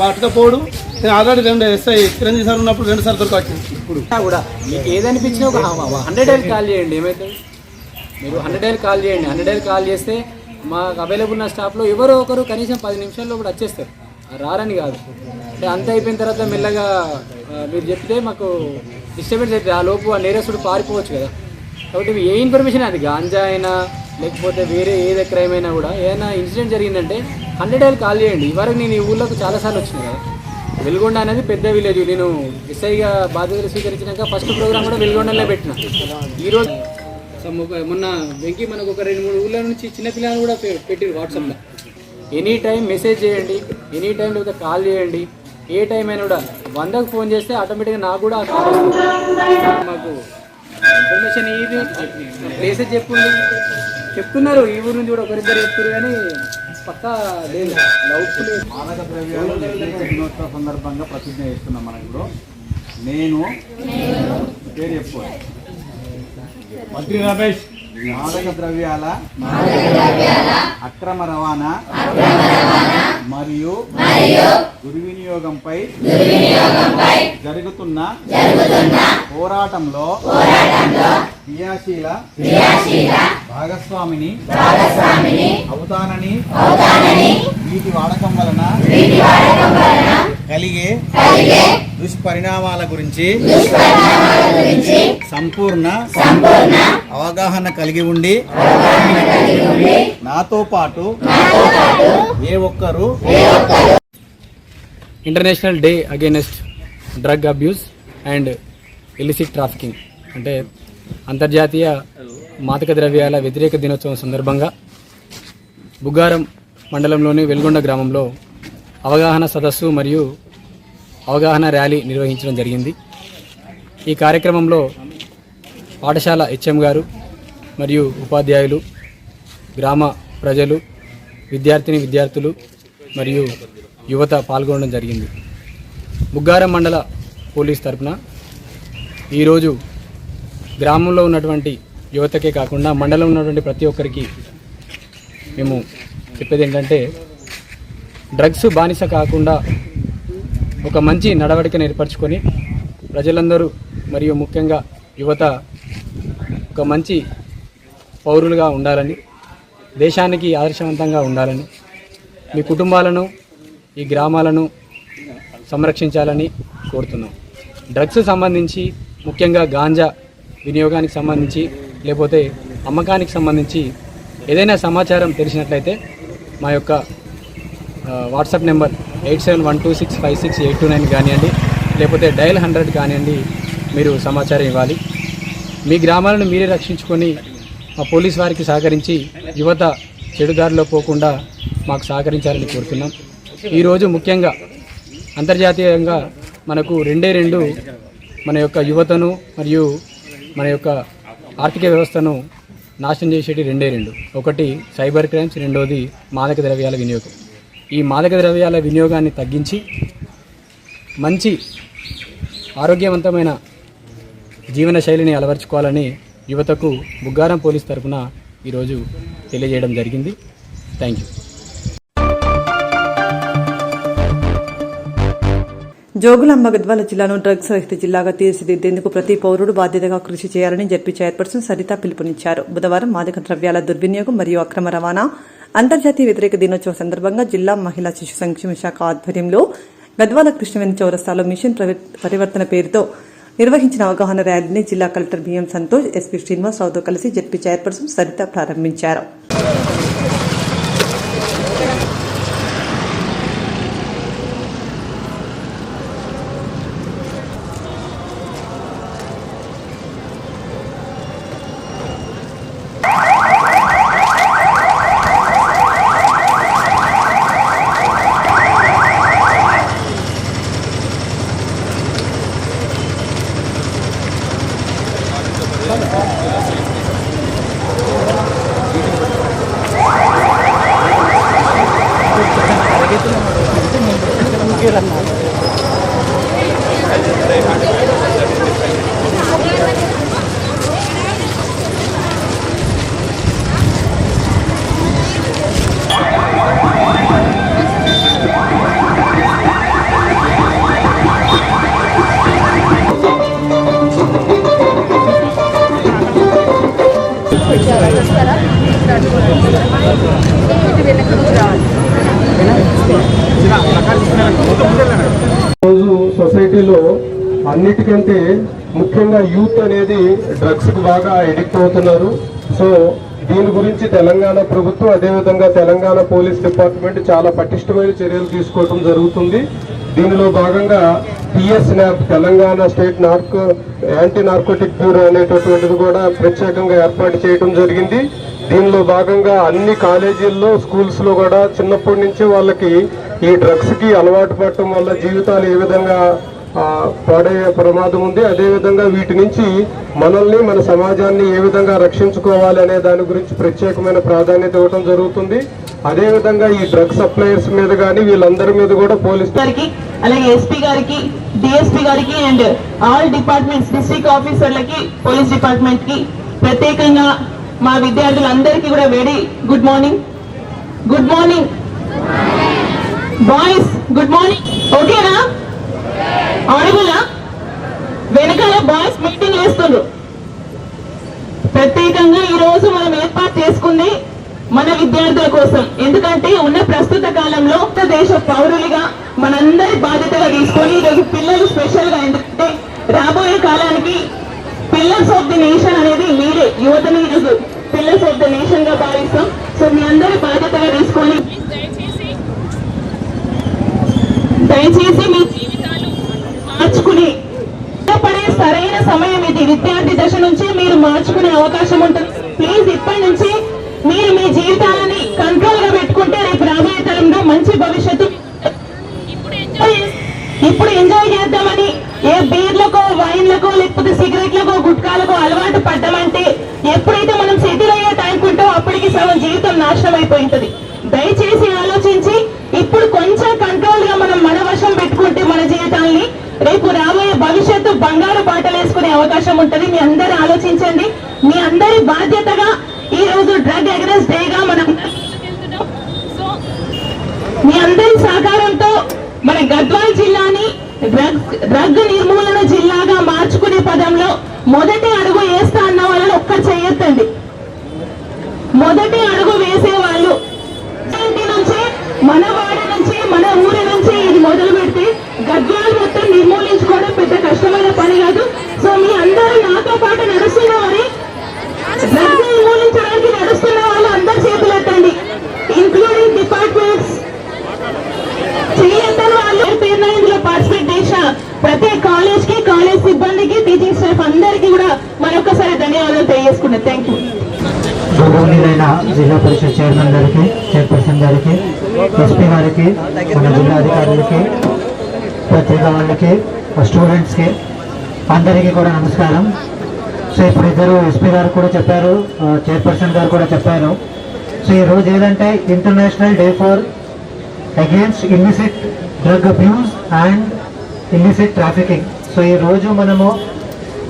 పట్టుకపోవడం. నేను ఆల్రెడీ 2 SI చిరంజీవి సార్ ఉన్నప్పుడు 2 సార్లు దొరకొచ్చింది. ఇప్పుడు కూడా మీకు ఏదనిపించినా ఒక 100 కాల్ చేయండి. ఏమవుతుంది, మీరు 100 కాల్ చేయండి. 100 కాల్ చేస్తే మాకు అవైలబుల్ ఉన్న స్టాఫ్లో ఎవరో ఒకరు కనీసం 10 నిమిషాల్లో కూడా వచ్చేస్తారు. రారని కాదు, అంటే అంత అయిపోయిన తర్వాత మెల్లగా మీరు చెప్తే మాకు డిస్టర్బెన్స్ అవుతుంది. ఆ లోపు ఆ నేరస్తుడు పారిపోవచ్చు కదా. కాబట్టి ఏ ఇన్ఫర్మేషన్, అది గాంజా అయినా లేకపోతే వేరే ఏదే క్రైమ్ అయినా కూడా ఏదైనా ఇన్సిడెంట్ జరిగిందంటే 100 కాల్ చేయండి. ఇవరకు నేను ఈ ఊళ్ళోకి చాలాసార్లు వచ్చినాయి కదా. వెలుగొండ అనేది పెద్ద విలేజ్. నేను ఎస్ఐగా బాధ్యతలు స్వీకరించినాక ఫస్ట్ ప్రోగ్రామ్ కూడా వెలుగొండలో పెట్టిన. ఈరోజు మొన్న వెంకీ మనకు ఒక 2-3 ఊళ్ళ నుంచి చిన్నపిల్లలు కూడా పెట్టారు వాట్సాప్లో. ఎనీ టైం మెసేజ్ చేయండి, ఎనీ టైం లేకపోతే కాల్ చేయండి. ఏ టైం అయినా కూడా 100కు ఫోన్ చేస్తే ఆటోమేటిక్గా నాకు కూడా కాల్ వస్తుంది. మాకు ఇన్ఫర్మేషన్ ఇది ప్లేసెస్ చెప్తున్నారు. ఈ ఊరు నుంచి కూడా ఒకరిద్దరు చెప్తున్నారు, కానీ పక్కా లేదు. మాదక ద్రవ్యాలు దినోత్సవ సందర్భంగా ప్రతిజ్ఞ చేస్తున్నాం. మనం ఇప్పుడు నేను పేరు చెప్పుకోవాలి, మంత్రి రమేష్, మాదక ద్రవ్యాల అక్రమ రవాణా మరియు దుర్వినియోగంపై జరుగుతున్న పోరాటంలో క్రియాశీల భాగస్వామిని అవుతానని, వీటి వాడకం వలన కలిగే దుష్పరిణామాల గురించి సంపూర్ణ అవగాహన కలిగి ఉండి నాతో పాటు ఏ ఒక్కరు international day against drug abuse and illicit trafficking అంటే అంతర్జాతీయ మాదక ద్రవ్యాల వ్యతిరేక దినోత్సవం సందర్భంగా బుగ్గారం మండలంలోని వెల్గొండ గ్రామంలో అవగాహన సదస్సు మరియు అవగాహన ర్యాలీ నిర్వహించడం జరిగింది. ఈ కార్యక్రమంలో పాఠశాల హెచ్ఎం గారు మరియు ఉపాధ్యాయులు, గ్రామ ప్రజలు, విద్యార్థులు మరియు యువత పాల్గొనడం జరిగింది. బుగ్గారం మండల పోలీస్ తరఫున ఈరోజు గ్రామంలో ఉన్నటువంటి యువతకే కాకుండా మండలంలో ఉన్నటువంటి ప్రతి ఒక్కరికి మేము చెప్పేది ఏంటంటే, డ్రగ్స్ బానిస కాకుండా ఒక మంచి నడవడికను ఏర్పరచుకొని ప్రజలందరూ మరియు ముఖ్యంగా యువత ఒక మంచి పౌరులుగా ఉండాలని, దేశానికి ఆదర్శవంతంగా ఉండాలని, మీ కుటుంబాలను ఈ గ్రామాలను సంరక్షించాలని కోరుతున్నాం. డ్రగ్స్ సంబంధించి ముఖ్యంగా గాంజా వినియోగానికి సంబంధించి లేకపోతే అమ్మకానికి సంబంధించి ఏదైనా సమాచారం తెలిసినట్లయితే మా యొక్క వాట్సాప్ నెంబర్ 8712656829 కానివ్వండి, లేకపోతే డయల్ 100 కానివ్వండి, మీరు సమాచారం ఇవ్వాలి. మీ గ్రామాలను మీరే రక్షించుకొని మా పోలీస్ వారికి సహకరించి యువత చెడుదారిలో పోకుండా మాకు సహకరించాలని కోరుతున్నాం. ఈరోజు ముఖ్యంగా అంతర్జాతీయంగా మనకు రెండు మన యొక్క యువతను మరియు మన యొక్క ఆర్థిక వ్యవస్థను నాశనం చేసేటి రెండు. ఒకటి సైబర్ క్రైమ్స్, రెండోది మాదక ద్రవ్యాల వినియోగం. ఈ మాదక ద్రవ్యాల వినియోగాన్ని తగ్గించి మంచి ఆరోగ్యవంతమైన జీవన శైలిని అలవర్చుకోవాలని యువతకు బుగ్గారం పోలీస్ తరఫున ఈరోజు తెలియజేయడం జరిగింది. Thank you. జోగులాంబ గద్వాల జిల్లాను డ్రగ్స్ రహిత జిల్లాగా తీర్చిదిద్దేందుకు ప్రతి పౌరుడు బాధ్యతగా కృషి చేయాలని జడ్పీ చైర్పర్సన్ సరిత పిలుపునిచ్చారు. బుధవారం మాదక ద్రవ్యాల దుర్వినియోగం మరియు అక్రమ రవాణా అంతర్జాతీయ వ్యతిరేక దినోత్సవం సందర్భంగా జిల్లా మహిళా శిశు సంక్షేమ శాఖ ఆధ్వర్యంలో గద్వాల కృష్ణవేణి చౌరస్తాలో మిషన్ పరివర్తన పేరుతో నిర్వహించిన అవగాహన ర్యాలీని జిల్లా కలెక్టర్ బిఎం సంతోష్, ఎస్పీ శ్రీనివాసరావుతో కలిసి జడ్పీ చైర్పర్సన్ సరిత ప్రారంభించారు. రోజు సొసైటీలో అన్నిటికంటే ముఖ్యంగా యూత్ అనేది డ్రగ్స్ కు బాగా ఎడిక్ట్ అవుతున్నారు. సో దీని గురించి తెలంగాణ ప్రభుత్వం, అదేవిధంగా తెలంగాణ పోలీస్ డిపార్ట్మెంట్ చాలా పటిష్టమైన చర్యలు తీసుకోవడం జరుగుతుంది. దీనిలో భాగంగా TSNAB, Telangana state anti narcotic bureau అనేటటువంటిది కూడా ప్రత్యేకంగా ఏర్పాటు చేయడం జరిగింది. దీనిలో భాగంగా అన్ని కాలేజీల్లో, స్కూల్స్ లో కూడా చిన్నప్పటి నుంచి వాళ్ళకి ఈ డ్రగ్స్ కి అలవాటు పడటం వల్ల జీవితాలు ఏ విధంగా పాడయ్యే ప్రమాదం ఉంది, అదేవిధంగా వీటి నుంచి మనల్ని, మన సమాజాన్ని ఏ విధంగా రక్షించుకోవాలి అనే దాని గురించి ప్రత్యేకమైన ప్రాధాన్యత ఇవ్వడం జరుగుతుంది. అదేవిధంగా ఈ డ్రగ్ సప్లయర్స్ మీద కానీ వీళ్ళందరి మీద కూడా పోలీస్ గారికి, అలాగే ఎస్పీ గారికి, డిఎస్పీ గారికి అండ్ ఆల్ డిపార్ట్మెంట్స్, డిస్ట్రిక్ట్ ఆఫీసర్లకి, పోలీస్ డిపార్ట్మెంట్ కి ప్రత్యేకంగా మా విద్యార్థులందరికీ కూడా very good morning. Good morning boys, good morning. ఓకేనా? ఆడిబులా? వెనకాల బాయ్స్ మీటింగ్ చేస్తున్నారు. ప్రత్యేకంగా ఈ రోజు మనం ఏర్పాటు చేసుకుంది మన విద్యార్థుల కోసం. ఎందుకంటే ఉన్న ప్రస్తుత కాలంలో దేశ పౌరులుగా మనందరి బాధ్యతగా తీసుకొని ఈరోజు పిల్లలు స్పెషల్ గా, ఎందుకంటే రాబోయే కాలానికి పిల్లర్స్ ఆఫ్ ది నేషన్ అనేది మీరే, యువతని ఈరోజు పిల్లర్స్ ఆఫ్ ది నేషన్ గా భావిస్తాం. సో మీ అందరి బాధ్యతగా తీసుకొని దయచేసి మీ జీవితాలు మార్చుకుని పడే సరైన సమయం ఇది. విద్యార్థి దశ నుంచి మీరు మార్చుకునే అవకాశం ఉంటుంది. ప్లీజ్ ఇప్పటి నుంచి మీరు మీ జీవితాలని కంట్రోల్ గా పెట్టుకుంటే రేపు రాబోయే తరంలో మంచి భవిష్యత్తు. ఇప్పుడు ఎంజాయ్ చేద్దామని ఏ బీర్లకో వైన్లకో లేకపోతే సిగరెట్లకో గుట్కాలకో అలవాటు పడ్డామంటే ఎప్పుడైతే మనం సెటిల్ అయ్యే టైంకి ఉంటామో అప్పటికి సగం జీవితం నాశనం అయిపోయింటది. దయచేసి ఆలోచించి ఇప్పుడు కొంచెం కంట్రోల్ గా మనం మన వశం పెట్టుకుంటే మన జీవితాన్ని రేపు రాబోయే భవిష్యత్తు బంగారు బాటలు వేసుకునే అవకాశం ఉంటది. మీ అందరూ ఆలోచించండి. మీ అందరి బాధ్యతగా ఈ రోజు డ్రగ్ అగెనిస్ట్ డేగా మనం మీ అందరి సహకారంతో మన గద్వాల్ జిల్లాని డ్రగ్ నిర్మూలన జిల్లాగా మార్చుకునే పదంలో మొదటి అడుగు వేస్తా అన్న వాళ్ళని ఒక్క చేయొద్దండి. మొదటి అడుగు వేసే వాళ్ళు నుంచి మన వాడి నుంచి మన ఊరి నుంచి ఇది మొదలు పెడితే గద్వాల్ మొత్తం నిర్మూలించుకోవడం పెద్ద కష్టమైన పని కాదు. సో మీ అందరూ నాతో పాటు నడుస్తున్నామని డ్రగ్ నిర్మూలించడానికి నడుస్తున్న వాళ్ళు అందరు చేతులు ఎత్తండి, ఇంక్లూడింగ్ డిపార్ట్మెంట్స్. చేయొద్దని వాళ్ళు పేరున ఇందులో పార్టిసిపేట్ చేసిన ప్రతి కాలేజ్ కి, కాలేజ్ సిబ్బందికి, టీచింగ్ స్టాఫ్ అందరికీ కూడా మరొకసారి ధన్యవాదాలు తెలియజేసుకున్నాను. Thank you. గౌరవనీయులైన జిల్లా పరిషత్ చైర్మన్ గారికి, చైర్పర్సన్ గారికి, ఎస్పీ గారికి, మన జిల్లా అధికారులకి, పత్రికా వాళ్ళకి, స్టూడెంట్స్కి అందరికీ కూడా నమస్కారం. సో ఇప్పుడు ఇద్దరు ఎస్పీ గారు కూడా చెప్పారు, చైర్పర్సన్ గారు కూడా చెప్పారు. సో ఈరోజు ఏదంటే international day for against illicit drug abuse and illicit trafficking. So ఈరోజు మనము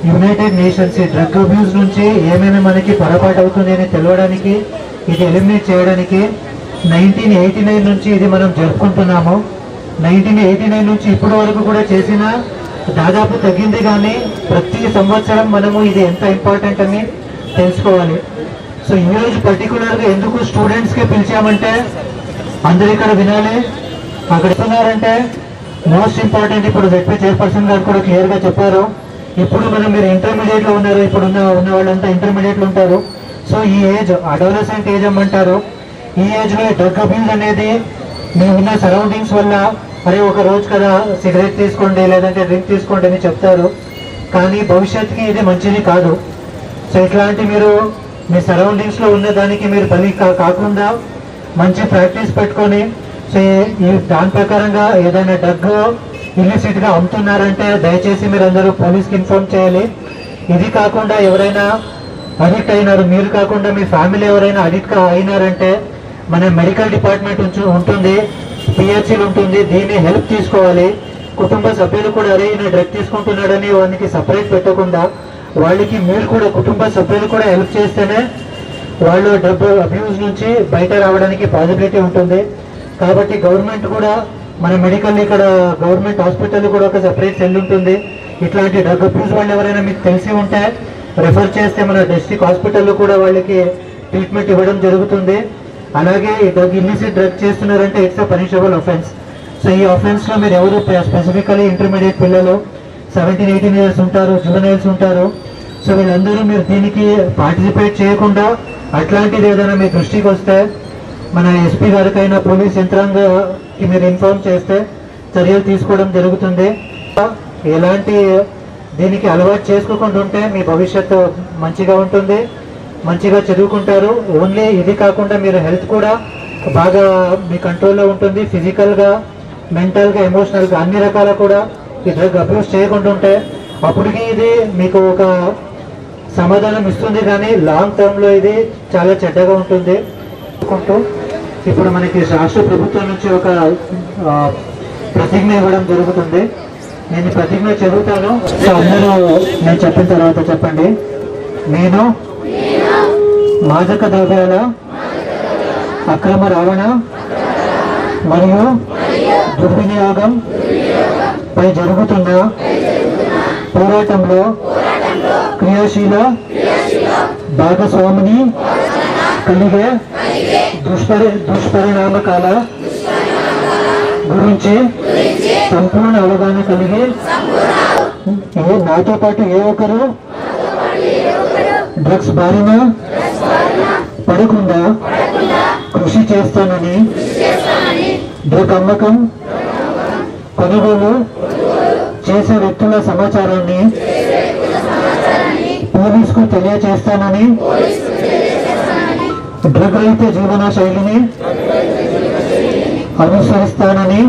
యునైటెడ్ నేషన్స్ ఈ డ్రగ్ అబ్యూస్ నుంచి ఏమేమి మనకి పొరపాటు అవుతుంది అని తెలియడానికి, ఇది ఎలిమినేట్ చేయడానికి 1989 నుంచి ఇది మనం జరుపుకుంటున్నాము. 1989 నుంచి ఇప్పటి వరకు కూడా చేసిన దాదాపు తగ్గింది, కానీ ప్రతి సంవత్సరం మనము ఇది ఎంత ఇంపార్టెంట్ అని తెలుసుకోవాలి. సో ఈరోజు పర్టికులర్గా ఎందుకు స్టూడెంట్స్కి పిలిచామంటే అందరు ఇక్కడ వినాలి. అక్కడ ఇస్తున్నారంటే మోస్ట్ ఇంపార్టెంట్, ఇప్పుడు జెడ్పీ చైర్పర్సన్ గారు కూడా క్లియర్గా చెప్పారు. ఇప్పుడు మీరు ఇంటర్మీడియట్లో ఉన్నారు, ఇప్పుడు ఉన్న వాళ్ళంతా ఇంటర్మీడియట్లో ఉంటారు. సో ఈ ఏజ్ అడోలసెంట్ ఏజ్ అమ్మంటారు. ఈ ఏజ్లో డ్రగ్ అబ్యూస్ అనేది మేమున్న సరౌండింగ్స్ వల్ల, అరే ఒక రోజు కదా సిగరెట్ తీసుకోండి లేదంటే డ్రింక్ తీసుకోండి అని చెప్తారు, కానీ భవిష్యత్తుకి ఇది మంచిది కాదు. సో ఇట్లాంటి మీరు మీ సరౌండింగ్స్లో ఉన్న దానికి మీరు బలి కాకుండా మంచి ప్రాక్టీస్ పెట్టుకొని, సో దాని ప్రకారంగా ఏదైనా డ్రగ్ ఇల్లిసిట్గా అమ్ముతున్నారంటే దయచేసి మీరు అందరూ పోలీస్కి ఇన్ఫార్మ్ చేయాలి. ఇది కాకుండా ఎవరైనా అడిక్ట్ అయినారు, మీరు కాకుండా మీ ఫ్యామిలీ ఎవరైనా అడిక్ట్ అయినారంటే మన మెడికల్ డిపార్ట్మెంట్ ఉంటుంది, పిహెచ్సీలు ఉంటుంది, దీన్ని హెల్ప్ తీసుకోవాలి. కుటుంబ సభ్యులు కూడా అరే ఈయన డ్రగ్ తీసుకుంటున్నాడని వానికి సపరేట్ పెట్టకుండా వాళ్ళకి మీరు కూడా కుటుంబ సభ్యులు కూడా హెల్ప్ చేస్తేనే వాళ్ళు డ్రగ్ అబ్యూస్ నుంచి బయట రావడానికి పాసిబిలిటీ ఉంటుంది. కాబట్టి గవర్నమెంట్ కూడా మన మెడికల్ ఇక్కడ గవర్నమెంట్ హాస్పిటల్ కూడా ఒక సపరేట్ సెల్ ఉంటుంది. ఇట్లాంటి డ్రగ్ అబ్యూస్ వాళ్ళు ఎవరైనా మీకు తెలిసి ఉంటే రెఫర్ చేస్తే మన డిస్ట్రిక్ట్ హాస్పిటల్లో కూడా వాళ్ళకి ట్రీట్మెంట్ ఇవ్వడం జరుగుతుంది. అలాగే ఈ డ్రగ్ ఇల్లిసిట్ డ్రగ్ చేస్తున్నారంటే it's a punishable offence. So ఈ అఫెన్స్లో మీరు ఎవరు స్పెసిఫికలీ ఇంటర్మీడియట్ పిల్లలు 17-18 ఇయర్స్ ఉంటారు, జువెనైల్స్ ఉంటారు. సో వీళ్ళందరూ మీరు దీనికి పార్టిసిపేట్ చేయకుండా అట్లాంటిది ఏదైనా మీ దృష్టికి వస్తే మన ఎస్పీ గారికైనా పోలీస్ యంత్రాంగానికి మీరు ఇన్ఫార్మ్ చేస్తే చర్యలు తీసుకోవడం జరుగుతుంది. ఎలాంటి దీనికి అలవాటు చేసుకోకుండా ఉంటే మీ భవిష్యత్తు మంచిగా ఉంటుంది, మంచిగా చదువుకుంటారు. ఓన్లీ ఇది కాకుండా మీరు హెల్త్ కూడా బాగా మీ కంట్రోల్లో ఉంటుంది. ఫిజికల్గా, మెంటల్గా, ఎమోషనల్గా అన్ని రకాల కూడా ఈ డ్రగ్ అబ్యూస్ చేయకుండా ఉంటే అప్పటికి ఇది మీకు ఒక సమాధానం ఇస్తుంది, కానీ లాంగ్ టర్మ్లో ఇది చాలా చెడ్డగా ఉంటుంది. ఇప్పుడు మనకి రాష్ట్ర ప్రభుత్వం నుంచి ఒక ప్రతిజ్ఞ ఇవ్వడం జరుగుతుంది. నేను ప్రతిజ్ఞ చదువుతాను, సో అందరూ నేను చెప్పిన తర్వాత చెప్పండి. నేను మాదక ద్రవ్యాల అక్రమ రవాణా మరియు దుర్వినియోగం పై జరుగుతున్న పోరాటంలో క్రియాశీల భాగస్వామిని కలిగే దుష్పరిణామకాల గురించి సంపూర్ణ అవగాహన కలిగి నాతో పాటు ఏ ఒక్కరు డ్రగ్స్ బారిన పడకుండా కృషి చేస్తానని, డ్రగ్ అమ్మకం, కొనుగోలు చేసే వ్యక్తుల సమాచారాన్ని పోలీసుకు తెలియజేస్తానని డ్రగ్ రహిత జీవన శైలిని అనుసరిస్తానని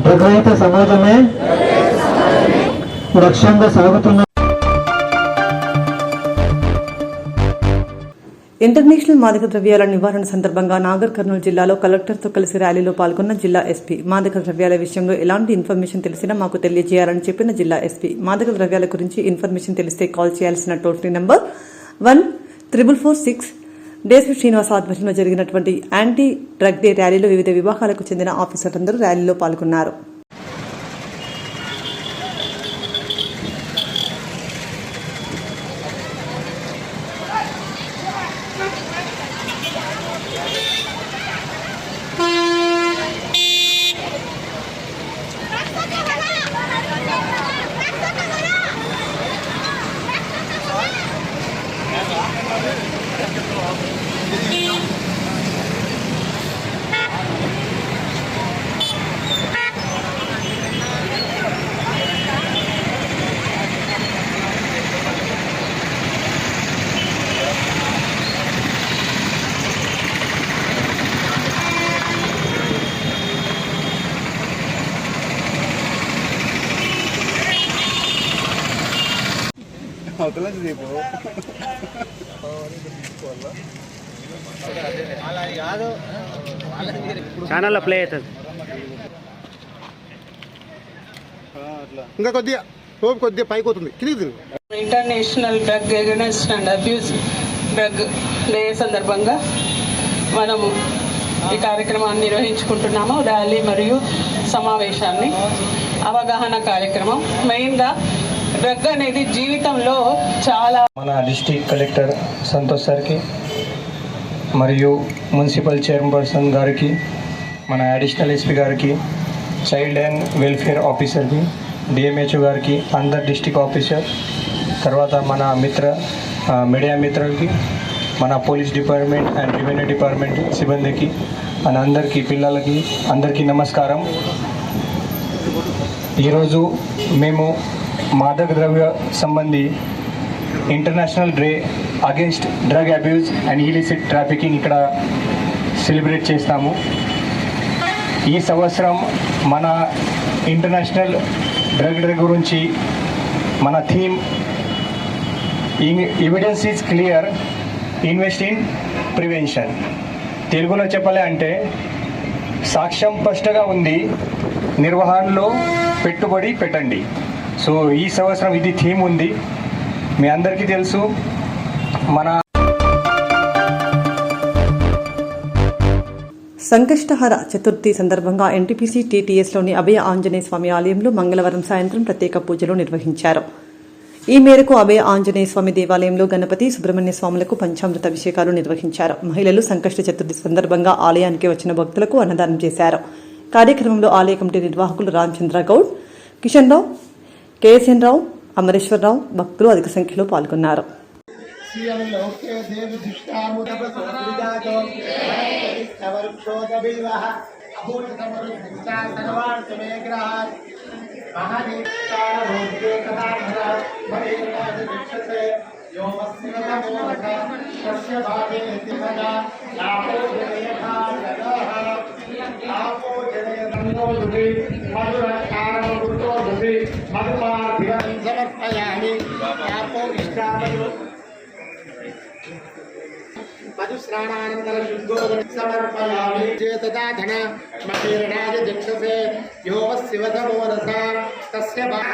డ్రగ్ రహిత సమాజమే లక్ష్యంగా సాగుతున్న ఇంటర్నేషనల్ మాదక ద్రవ్యాల నివారణ సందర్భంగా నాగర్ కర్నూలు జిల్లాలో కలెక్టర్తో కలిసి ర్యాలీలో పాల్గొన్న జిల్లా ఎస్పీ. మాదక ద్రవ్యాల విషయంలో ఎలాంటి ఇన్ఫర్మేషన్ తెలిసినా మాకు తెలియజేయాలని చెప్పిన జిల్లా ఎస్పీ. మాదక ద్రవ్యాల గురించి ఇన్ఫర్మేషన్ తెలిస్తే కాల్ చేయాల్సిన టోల్ ఫ్రీ నంబర్ 14446. డేస్పీ శ్రీనివాస్ ఆధ్వర్యంలో జరిగినటువంటి యాంటీ డ్రగ్ డే ర్యాలీలో వివిధ విభాగాలకు చెందిన ఆఫీసర్లందరూ ర్యాలీలో పాల్గొన్నారు. ఛానల్లో ప్లే అవుతుంది. ఇంకా కొద్దిగా పైకి అవుతుంది. International drug against and abuse drug day సందర్భంగా మనము ఈ కార్యక్రమాన్ని నిర్వహించుకుంటున్నాము. ర్యాలీ మరియు సమావేశాన్ని అవగాహన కార్యక్రమం. మెయిన్గా డ్రగ్ అనేది జీవితంలో చాలా మన డిస్ట్రిక్ట్ కలెక్టర్ సంతోష్ సార్కి మరియు మున్సిపల్ చైర్పర్సన్ గారికి, మన అడిషనల్ ఎస్పీ గారికి, చైల్డ్ అండ్ వెల్ఫేర్ ఆఫీసర్కి, డిఎంహెచ్ఓ గారికి, అందరు డిస్ట్రిక్ట్ ఆఫీసర్, తర్వాత మన మీడియా మిత్రులకి, మన police department and revenue department సిబ్బందికి, మన అందరికీ పిల్లలకి అందరికీ నమస్కారం. ఈరోజు మేము మాదక ద్రవ్య సంబంధి international day against drug abuse and illicit trafficking ఇక్కడ సెలబ్రేట్ చేస్తాము. ఈ సంవత్సరం మన ఇంటర్నేషనల్ డ్రగ్ గురించి మన theme evidence is clear, invest in prevention. తెలుగులో చెప్పాలి అంటే సాక్ష్యం స్పష్టంగా ఉంది, నిర్వహణలో పెట్టుబడి పెట్టండి. సో ఈ సంవత్సరం ఇది థీమ్ ఉంది. మీ అందరికీ తెలుసు మన సంకష్టహర చతుర్థి సందర్భంగా ఎన్టీపీసీ టీటీఎస్లోని అభయ ఆంజనేయ స్వామి ఆలయంలో మంగళవారం సాయంత్రం ప్రత్యేక పూజలు నిర్వహించారు. ఈ మేరకు అభయ ఆంజనేయ స్వామి దేవాలయంలో గణపతి, సుబ్రహ్మణ్య స్వాములకు పంచామృత అభిషేకాలు నిర్వహించారు. మహిళలు సంకష్ట చతుర్థి సందర్భంగా ఆలయానికి వచ్చిన భక్తులకు అన్నదానం చేశారు. కార్యక్రమంలో ఆలయ కమిటీ నిర్వాహకులు రామచంద్ర గౌడ్, కిషన్ రావు, కేఎస్ఎన్ రావు, అమరేశ్వరరావు భక్తులు అధిక సంఖ్యలో పాల్గొన్నారు. మధుస్నానానంతర శుద్ధోదన సమర్పయామి చేతదాధన మకీర్ణాయ జక్షసే యోవ శివధమోరస తస్య బాహ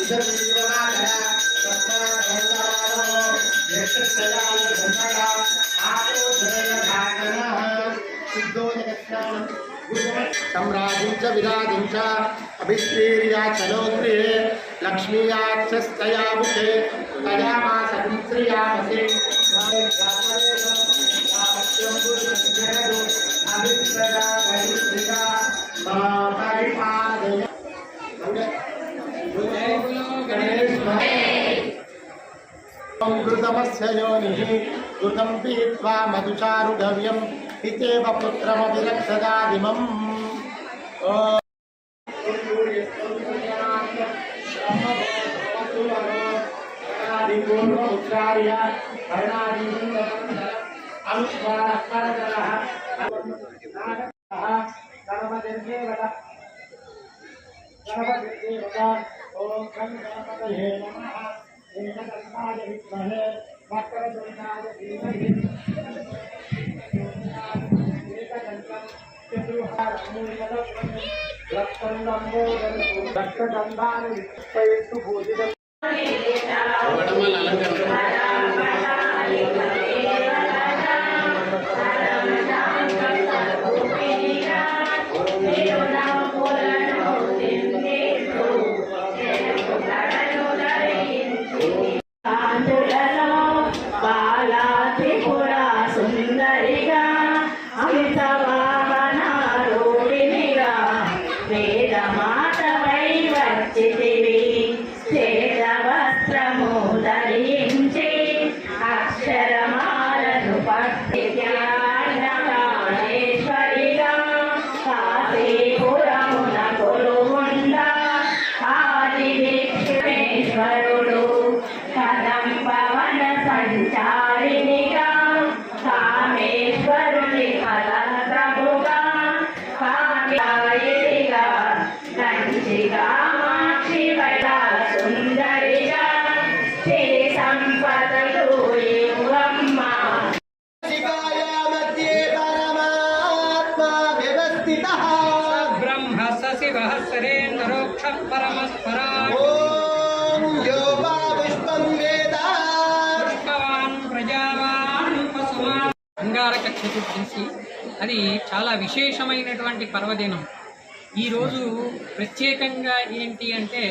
ఉదరీరమాదర తస్మాదందానో యక్షసయాయ ధర్మడా ఆపోధనయ భాగనః శుద్ధోదకస్నానం सम्राजिं च विराजिं च अभिस्त्रीर्या चलोद्रिये लक्ष्मीयाक्षस्तया मुखे तया मासं श्रियामसे घृतमस्य योनिः घृतं पीत्वा मधुचारुगव्यम् इत्येव पुत्रमभिरक्षदादिमम् ఓం గణపతయే నమః. ఏకదంతాయ విద్మహే వక్రతుండాయ ధీమహి ఏకదంతం చతుర్హారమూలదం రక్తగంధాన్ని విప్పయత్తు భూజితం సుందరిగా అమితవాహనారూఢినిగా వేదమాతవై వచ్చితివి శ్వేత వస్త్రము ధరించి అక్షరమాలను పట్టి జ్ఞానకాళేశ్వరిగా కాశీపురమున కొలువుండ ఆది విఘ్నేశ్వరుడు కదంబవన సంచారినిగా కామేశ్వరుని కలత్రముగా కావ్యాయిగా కంచిగా మాక్షివైగా సుందరిగా శ్రీ సంపదలు ఇవ్వమ్మ. శివాయ మధ్యే పరమాత్మా వ్యవస్థితః బ్రహ్మ సశివః సురేంద్రోక్ష పరమస్పరాట్ ఓం యో వా పుష్పం వేద పుష్పవాన్ ప్రజావాన్ పశుమాన్. అంగారక చతుర్దశి అది చాలా విశేషమైనటువంటి పర్వదినం. ఈరోజు ప్రత్యేకంగా ఏంటి అంటే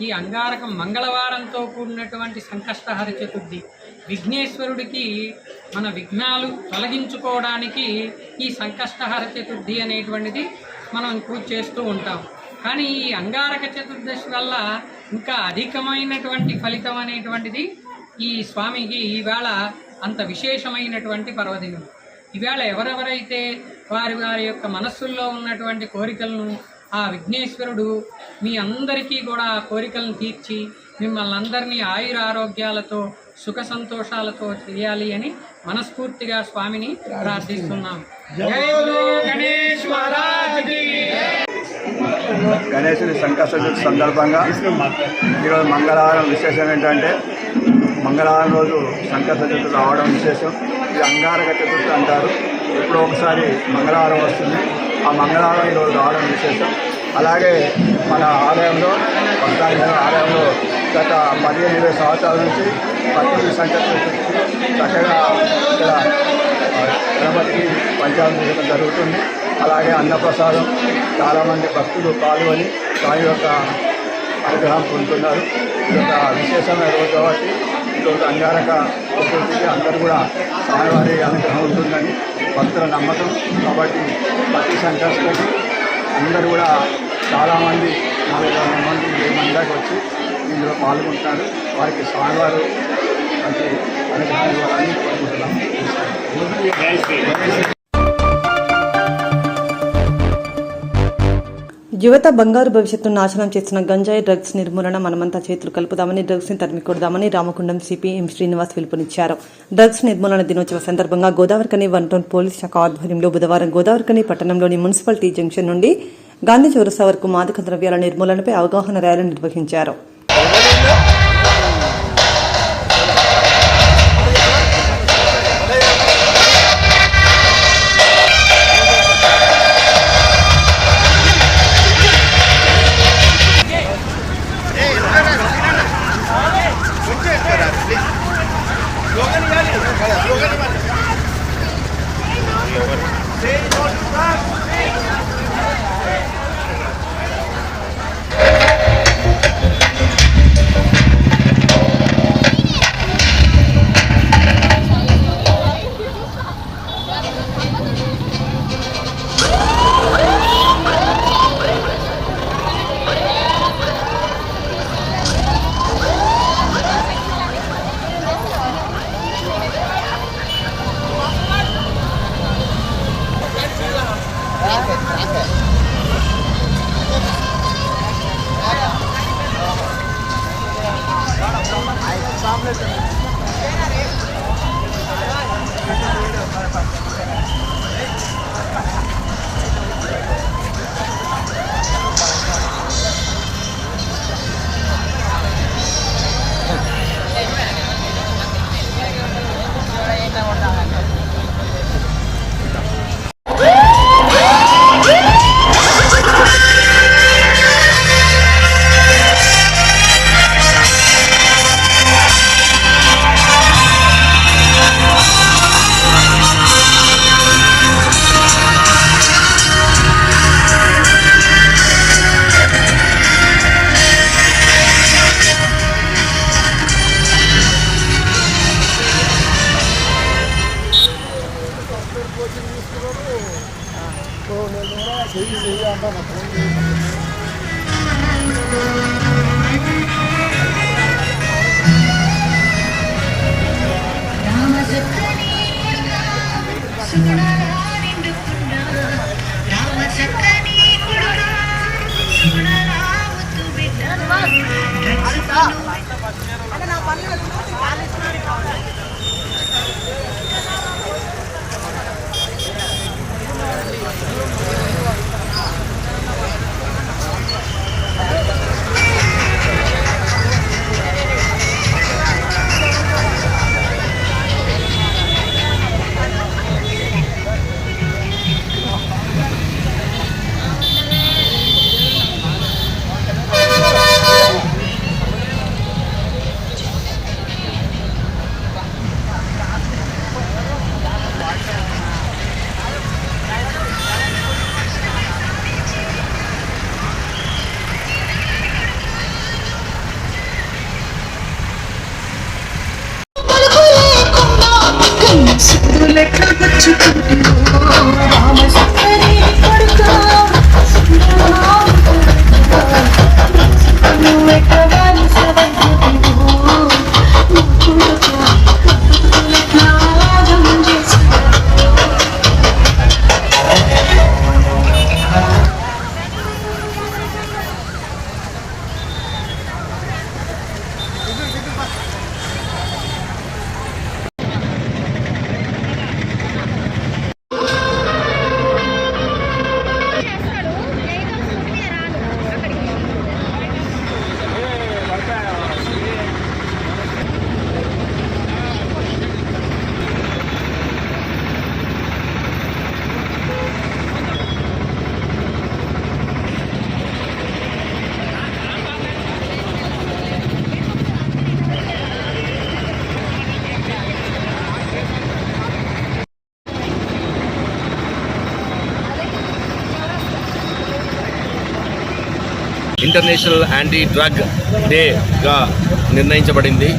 ఈ అంగారకం మంగళవారంతో కూడినటువంటి సంకష్టహర చతుర్థి. విఘ్నేశ్వరుడికి మన విఘ్నాలు తొలగించుకోవడానికి ఈ సంకష్టహర చతుర్థి అనేటువంటిది మనం పూజ చేస్తూ ఉంటాం. కానీ ఈ అంగారక చతుర్దశి వల్ల ఇంకా అధికమైనటువంటి ఫలితం అనేటువంటిది ఈ స్వామికి ఈవేళ అంత విశేషమైనటువంటి పర్వదినం. ఈవేళ ఎవరెవరైతే వారి వారి యొక్క మనస్సుల్లో ఉన్నటువంటి కోరికలను ఆ విఘ్నేశ్వరుడు మీ అందరికీ కూడా ఆ కోరికలను తీర్చి మిమ్మల్ని అందరినీ ఆయురారోగ్యాలతో సుఖ సంతోషాలతో చేయాలి అని మనస్ఫూర్తిగా స్వామిని ప్రార్థిస్తున్నాం. జై బోలో గణేష్ మహారాజ్ కి. గణేశుడి సంకష్ట చతుర్థి సందర్భంగా ఈరోజు మంగళవారం విశేషం ఏంటంటే మంగళవారం రోజు సంకష్ట చతుర్థి రావడం విశేషం. ఇది అంగారక చతుర్థి అంటారు. ఎప్పుడో ఒకసారి మంగళవారం వస్తుంది. ఆ మంగళవారం ఈరోజు రావడం విశేషం. అలాగే మన ఆలయంలో ఆలయంలో గత 15-20 సంవత్సరాల నుంచి ప్రతి సంకష్ట చతుర్థి చక్కగా ఇక్కడ గణపతికి పంచామృతం జరుగుతుంది. అలాగే అన్నప్రసాదం చాలామంది భక్తులు పాల్గొని స్వామి యొక్క అనుగ్రహం పొందుతున్నారు. ఇది ఒక విశేషమైన రోజు కాబట్టి ఈరోజు అంగారక చతుర్థికి అందరూ కూడా స్వామివారి అనుగ్రహం ఉంటుందని భక్తుల నమ్మకం. కాబట్టి ప్రతి సంకష్టకి అందరూ కూడా చాలామంది 400 మంది 1000 మంది దాకా వచ్చి ఇందులో పాల్గొంటున్నారు. వారికి స్వామివారు మంచి అనుగ్రహం ఇవ్వాలని కోరుకుంటున్నాం. యువత బంగారు భవిష్యత్తును నాశనం చేస్తున్న గంజాయి డ్రగ్స్ నిర్మూలన మనమంతా చేతులు కలుపుదామని డ్రగ్స్ ని తరిమికొడదామని రామకుండం సిపి ఎం శ్రీనివాస్ పిలుపునిచ్చారు. డ్రగ్స్ నిర్మూలన దినోత్సవ సందర్భంగా గోదావరికని 1 టౌన్ పోలీస్ శాఖ ఆధ్వర్యంలో బుధవారం గోదావరికని పట్టణంలోని మున్సిపాలిటీ జంక్షన్ నుండి గాంధీ చౌరస్తా వరకు మాదక ద్రవ్యాల నిర్మూలనపై అవగాహన ర్యాలీ నిర్వహించారు. ఇంటర్నేషనల్ యాంటీ డ్రగ్ డేగా నిర్ణయించబడింది.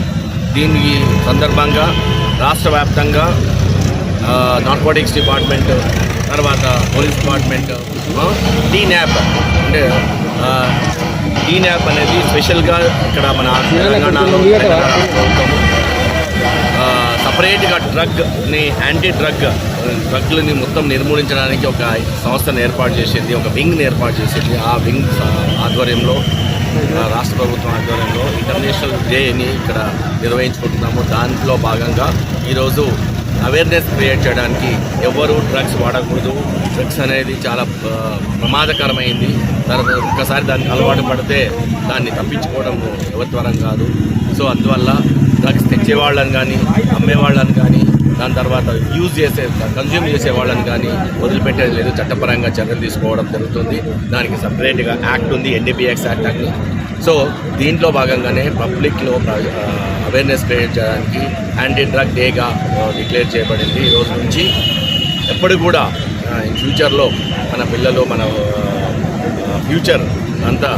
దీనికి సందర్భంగా రాష్ట్ర వ్యాప్తంగా నార్కోటిక్స్ డిపార్ట్మెంట్, తర్వాత పోలీస్ డిపార్ట్మెంట్, డీన్యాప్ అంటే డీన్యాప్ అనేది స్పెషల్గా ఇక్కడ మన తెలంగాణలో ప్రభుత్వం సపరేట్గా డ్రగ్ని డ్రగ్లని మొత్తం నిర్మూలించడానికి ఒక సంస్థను ఏర్పాటు చేసింది, ఒక వింగ్ని ఏర్పాటు చేసింది. ఆ వింగ్ ఆధ్వర్యంలో రాష్ట్ర ప్రభుత్వం ఆధ్వర్యంలో ఇంటర్నేషనల్ డేని ఇక్కడ నిర్వహించుకుంటున్నాము. దాంట్లో భాగంగా ఈరోజు అవేర్నెస్ క్రియేట్ చేయడానికి ఎవరు డ్రగ్స్ వాడకూడదు, డ్రగ్స్ అనేది చాలా ప్రమాదకరమైంది, తర్వాత ఒక్కసారి దానికి అలవాటు పడితే దాన్ని తప్పించుకోవడం ఎవరితరం కాదు. సో అందువల్ల డ్రగ్స్ తెచ్చేవాళ్ళని కానీ అమ్మేవాళ్ళని కానీ దాని తర్వాత కన్జ్యూమ్ చేసే వాళ్ళని కానీ వదిలిపెట్టేది లేదు. చట్టపరంగా చర్యలు తీసుకోవడం జరుగుతుంది. దానికి సపరేట్గా యాక్ట్ ఉంది, NDPS యాక్ట్ అని. సో దీంట్లో భాగంగానే పబ్లిక్లో అవేర్నెస్ క్రియేట్ చేయడానికి యాంటీ డ్రగ్ డేగా డిక్లేర్ చేయబడింది. ఈ రోజు నుంచి ఎప్పుడు కూడా ఫ్యూచర్లో మన పిల్లలు మన ఫ్యూచర్ అంతా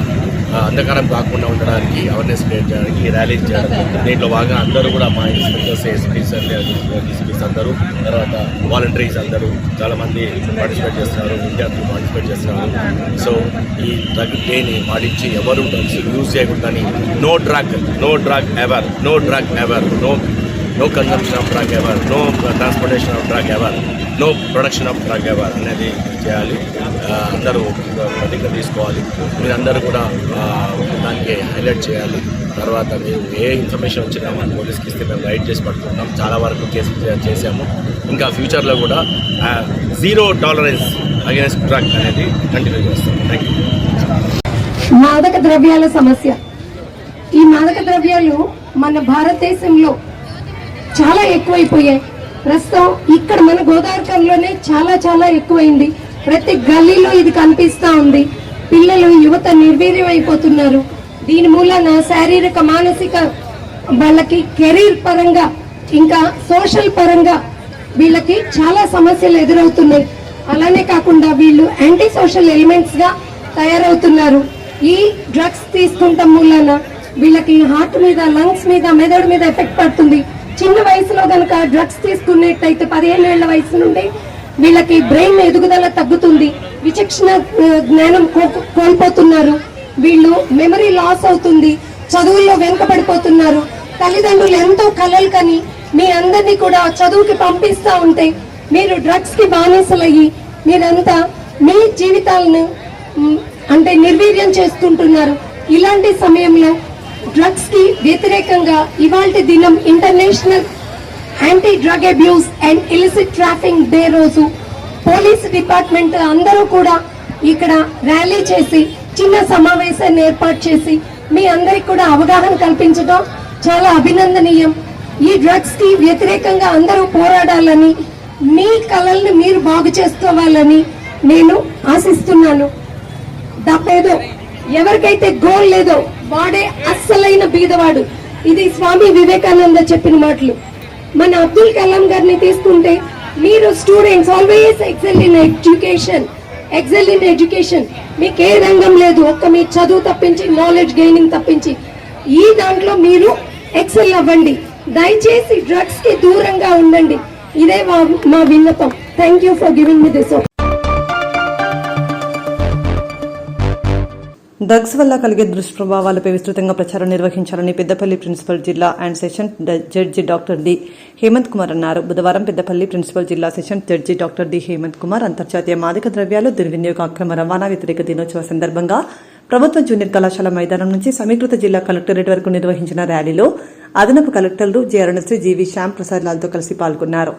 అంధకారం కాకుండా ఉండడానికి అవేర్నెస్ క్రియేట్ చేయడానికి ర్యాలీస్ చేయడం. దీంట్లో భాగంగా అందరూ కూడా మా ఇన్స్పెక్టర్స్, DCPs అందరూ, తర్వాత వాలంటీర్స్ అందరూ చాలామంది పార్టిసిపేట్ చేస్తున్నారు, విద్యార్థులు పార్టిసిపేట్ చేస్తున్నారు. సో ఈ డ్రగ్ డేని పాటించి ఎవరు డ్రగ్స్ యూజ్ చేయకుండా no drug ever, no consumption of drug ever, no transportation of drug ever, no production of drug ever అనేది చేయాలి. అందరూ ప్రతిజ్ఞ తీసుకోవాలి. మీరందరూ కూడా దానికి హైలైట్ చేయాలి. తర్వాత మీరు ఏ ఇన్ఫర్మేషన్ వచ్చినా మన పోలీస్కి ఇస్తే మేము గైడ్ చేసి పట్టుకుంటాం. చాలా వరకు కేసులు చేసాము. ఇంకా ఫ్యూచర్లో కూడా జీరో టాలరెన్స్ అగైనెస్ట్ డ్రగ్ అనేది కంటిన్యూ చేస్తాం. Thank you. మాదక ద్రవ్యాల సమస్య. ఈ మాదక ద్రవ్యాలు మన భారతదేశంలో చాలా ఎక్కువైపోయాయి. ప్రస్తుతం ఇక్కడ మన గోదావరిలోనే చాలా ఎక్కువైంది. ప్రతి గల్లీలో ఇది కనిపిస్తూ ఉంది. పిల్లలు, యువత నిర్వీర్యం అయిపోతున్నారు. దీని మూలన శారీరక, మానసిక, వాళ్ళకి కెరీర్ పరంగా ఇంకా సోషల్ పరంగా వీళ్ళకి చాలా సమస్యలు ఎదురవుతున్నాయి. అలానే కాకుండా వీళ్ళు యాంటీ సోషల్ ఎలిమెంట్స్ గా తయారవుతున్నారు. ఈ డ్రగ్స్ తీసుకుంటాం మూలన వీళ్ళకి హార్ట్ మీద, లంగ్స్ మీద, మెదడు మీద ఎఫెక్ట్ పడుతుంది. చిన్న వయసులో కనుక డ్రగ్స్ తీసుకున్నట్టయితే 15 ఏళ్ల వయసు నుండి వీళ్ళకి బ్రెయిన్ ఎదుగుదల తగ్గుతుంది. విచక్షణ జ్ఞానం కోల్పోతున్నారు. వీళ్ళు మెమరీ లాస్ అవుతుంది. చదువుల్లో వెనుకబడిపోతున్నారు. తల్లిదండ్రులు ఎంతో కలలు కని మీ అందరినీ కూడా చదువుకి పంపిస్తూ ఉంటే మీరు డ్రగ్స్ కి బానిసలయ్యి మీరంతా మీ జీవితాలను అంటే నిర్వీర్యం చేసుకుంటున్నారు. ఇలాంటి సమయంలో డ్రగ్స్ కి వ్యతిరేకంగా ఇవాల్టి దినం international anti drug abuse and illicit trafficking day రోజు పోలీస్ డిపార్ట్మెంట్ అందరూ కూడా ఇక్కడ ర్యాలీ చేసి చిన్న సమావేశాన్ని ఏర్పాటు చేసి మీ అందరికి కూడా అవగాహన కల్పించడం చాలా అభినందనీయం. ఈ డ్రగ్స్ కి వ్యతిరేకంగా అందరూ పోరాడాలని, మీ కళల్ని మీరు బాగు చేసుకోవాలని నేను ఆశిస్తున్నాను. తప్పేదో ఎవరికైతే గోల్ లేదో వాడే అస్సలైన బీదవాడు. ఇది స్వామి వివేకానంద చెప్పిన మాటలు. మన అబ్దుల్ కలాం గారిని తీసుకుంటే మీరు students always excel in education. మీకు ఏ రంగం లేదు, ఒక్క మీ చదువు తప్పించి, నాలెడ్జ్ గెయినింగ్ తప్పించి ఈ దాంట్లో మీరు ఎక్సెల్ అవ్వండి. దయచేసి డ్రగ్స్ కి దూరంగా ఉండండి. ఇదే మా విన్నపం. Thank you for giving me this. Drugs వల్ల కలిగే దుష్ప్రభావాలపై విస్తృతంగా ప్రచారం నిర్వహించాలని పెద్దపల్లి ప్రిన్సిపల్ జిల్లా and session judge doctor D Hemanth Kumar అన్నారు. బుధవారం పెద్దపల్లి ప్రిన్సిపల్ జిల్లా session judge doctor D Hemanth Kumar అంతర్జాతీయ మాదక ద్రవ్యాలు దుర్వినియోగ అక్రమ రవాణా వ్యతిరేక దినోత్సవ సందర్భంగా ప్రభుత్వ జూనియర్ కళాశాల మైదానం నుంచి సమీకృత జిల్లా కలెక్టరేట్ వరకు నిర్వహించిన ర్యాలీలో అదనపు కలెక్టర్లు జేఆర్ఎన్ఎస్సీ జీవీ శ్యామ్ ప్రసాద్ లాల్తో కలిసి పాల్గొన్నారు.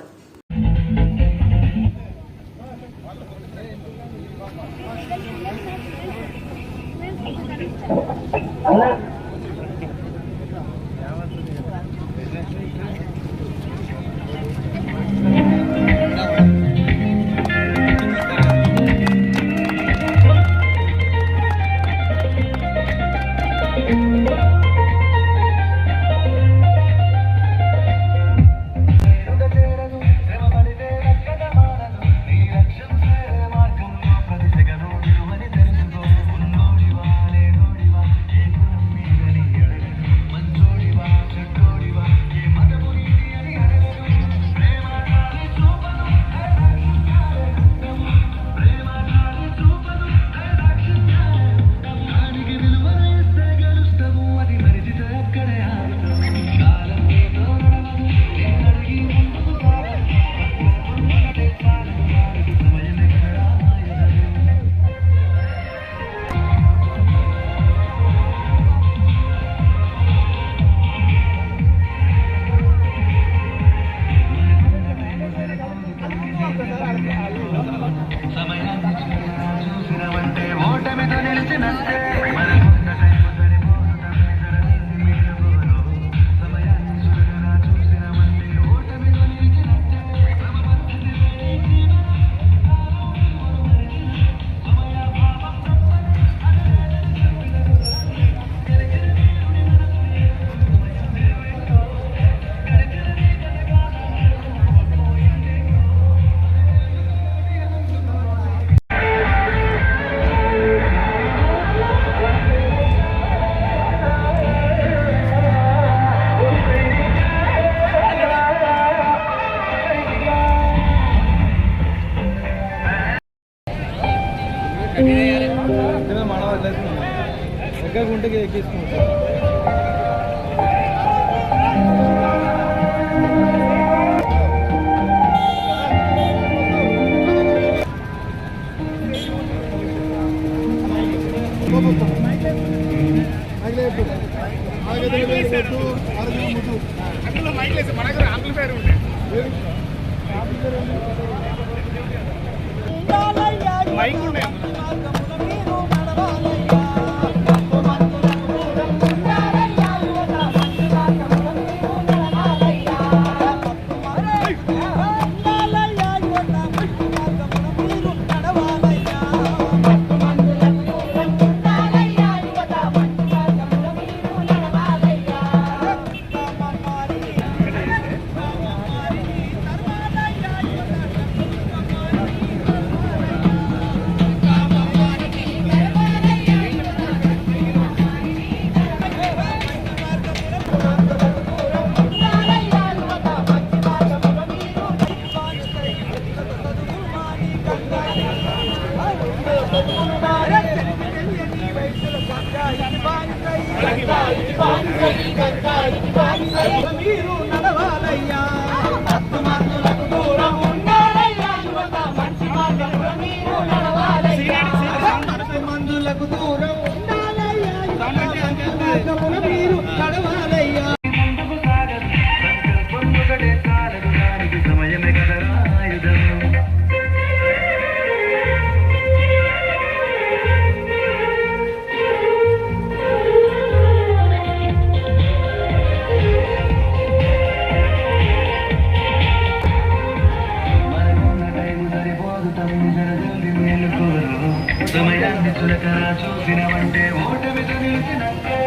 సమయాన్ని చులకరా చూసినవంటే ఓటమితో నిలిచినట్టే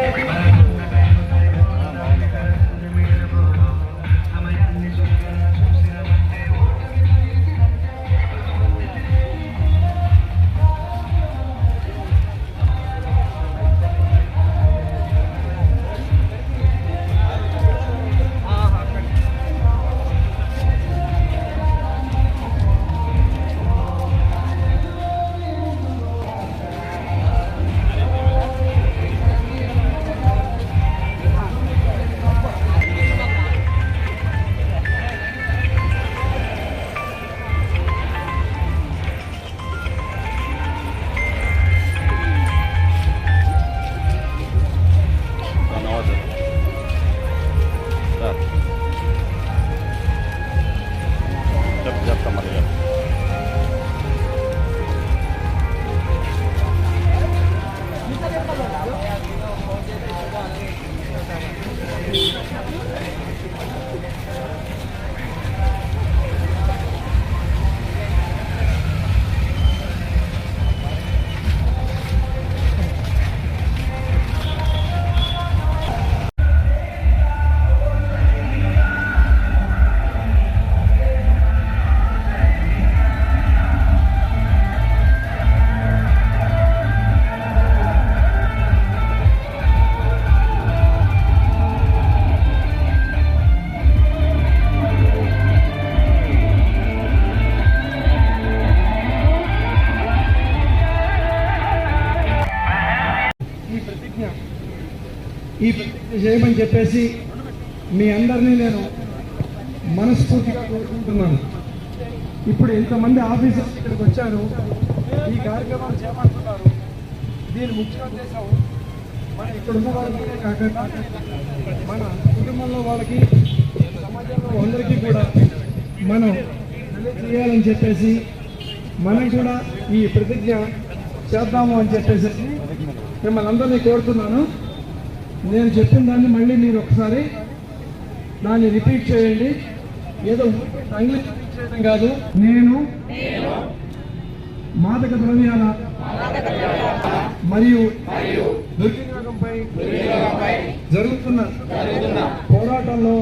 ఈ ప్రతిజ్ఞ చేయమని చెప్పేసి మీ అందరినీ నేను మనస్ఫూర్తిగా కోరుకుంటున్నాను. ఇప్పుడు ఇంతమంది ఆఫీసర్స్ ఇక్కడికి వచ్చారు, ఈ కార్యక్రమాలు చేపడుతున్నారు. దీని ముఖ్య ఉద్దేశం మన ఇక్కడ ఉన్న వాళ్ళకే కాకుండా మన కుటుంబంలో వాళ్ళకి, సమాజంలో అందరికీ కూడా మనం తెలియజేయాలని చెప్పేసి మనం కూడా ఈ ప్రతిజ్ఞ చేద్దాము అని చెప్పేసి మిమ్మల్ని అందరినీ కోరుతున్నాను. నేను చెప్పిన దాన్ని మళ్ళీ మీరు ఒకసారి దాన్ని రిపీట్ చేయండి. ఏదో ఇంగ్లీష్ రిపీట్ చేయడం కాదు. నేను మాదక ద్రవ్యాల మరియు దుర్వినియోగంపై జరుగుతున్న పోరాటంలో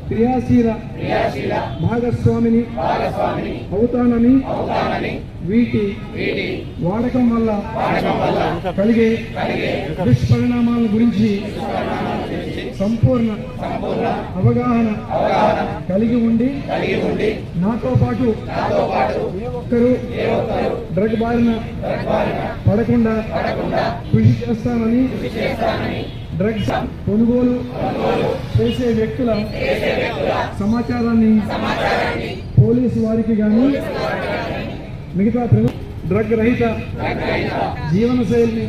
క్రియాశీల భాగస్వామిని అవుతానని, వీటి వాడకం వల్ల కలిగే దుష్పరిణామాల గురించి సంపూర్ణ అవగాహన కలిగి ఉండి నాతో పాటు ఏ ఒక్కరూ డ్రగ్ బారిన పడకుండా కృషి చేస్తానని, డ్రగ్స్ కొనుగోలు చేసే వ్యక్తుల సమాచారాన్ని పోలీసు వారికి కానీ మిగతా డ్రగ్ రహిత జీవన శైలిని